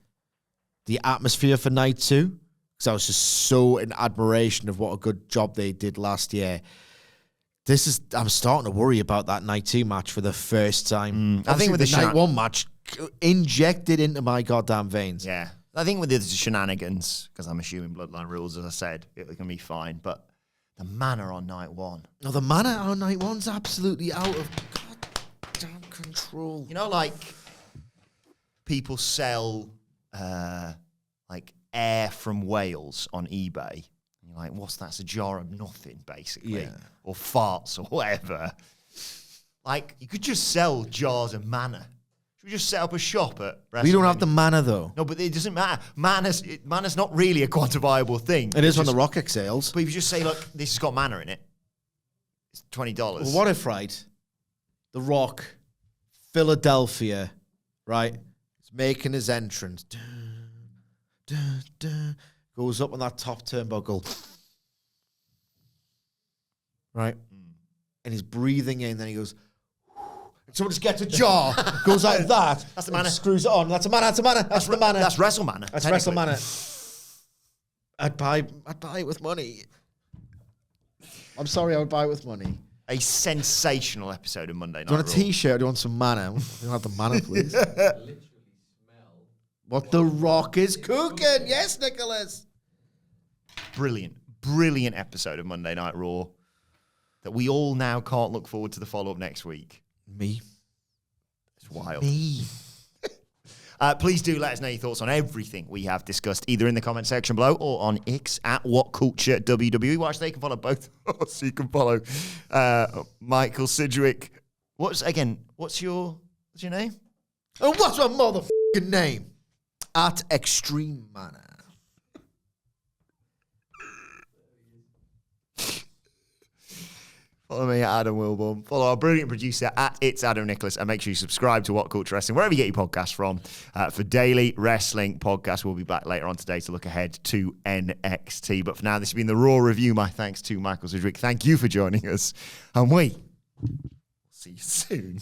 S2: the atmosphere for night 2 because I was just so in admiration of what a good job they did last year. I'm starting to worry about that night 2 match for the first time. I think with the night 1 match injected into my goddamn veins.
S1: Yeah. I think with the shenanigans, because I'm assuming Bloodline rules, as I said, it can be fine. But the manner on night 1.
S2: No, the manner on night 1's absolutely out of goddamn control.
S1: People sell air from Wales on eBay. And you're like, what's that? It's a jar of nothing, basically. Yeah. Or farts or whatever. You could just sell jars of mana. Should we just set up a shop at WrestleMania?
S2: We don't have the mana, though.
S1: No, but it doesn't matter. Mana's not really a quantifiable thing.
S2: It is when the Rock exhales.
S1: But if you just say, look, this has got mana in it, it's $20.
S2: Well, what if, right, the Rock, Philadelphia, right, is making his entrance. Goes up on that top turnbuckle. Right? And he's breathing in, then he goes... Someone just gets a jar, goes like that.
S1: That's the mana.
S2: Screws it on. That's a mana. That's the mana. That's
S1: WrestleMania.
S2: That's WrestleMania. I'd buy it with money. I'm sorry, I would buy it with money.
S1: A sensational episode of Monday Night Raw.
S2: Do you want a T-shirt? Do you want some mana? You don't have the mana, please.
S5: Literally smell
S2: what the Rock is cooking. Yes, Nicholas.
S1: Brilliant episode of Monday Night Raw that we all now can't look forward to the follow-up next week.
S2: Me.
S1: It's wild.
S2: Me.
S1: Please do let us know your thoughts on everything we have discussed, either in the comment section below or on X at WhatCultureWWE. Watch, they can follow both. So you can follow Michael Sidgwick. What's your name?
S2: And what's my motherfucking name? At Extreme Manor.
S1: Follow me at Adam Wilbourn. Follow our brilliant producer at It's Adam Nicholas. And make sure you subscribe to What Culture Wrestling, wherever you get your podcasts from, for daily wrestling podcasts. We'll be back later on today to look ahead to NXT. But for now, this has been the Raw Review. My thanks to Michael Sidgwick. Thank you for joining us. And we see you soon.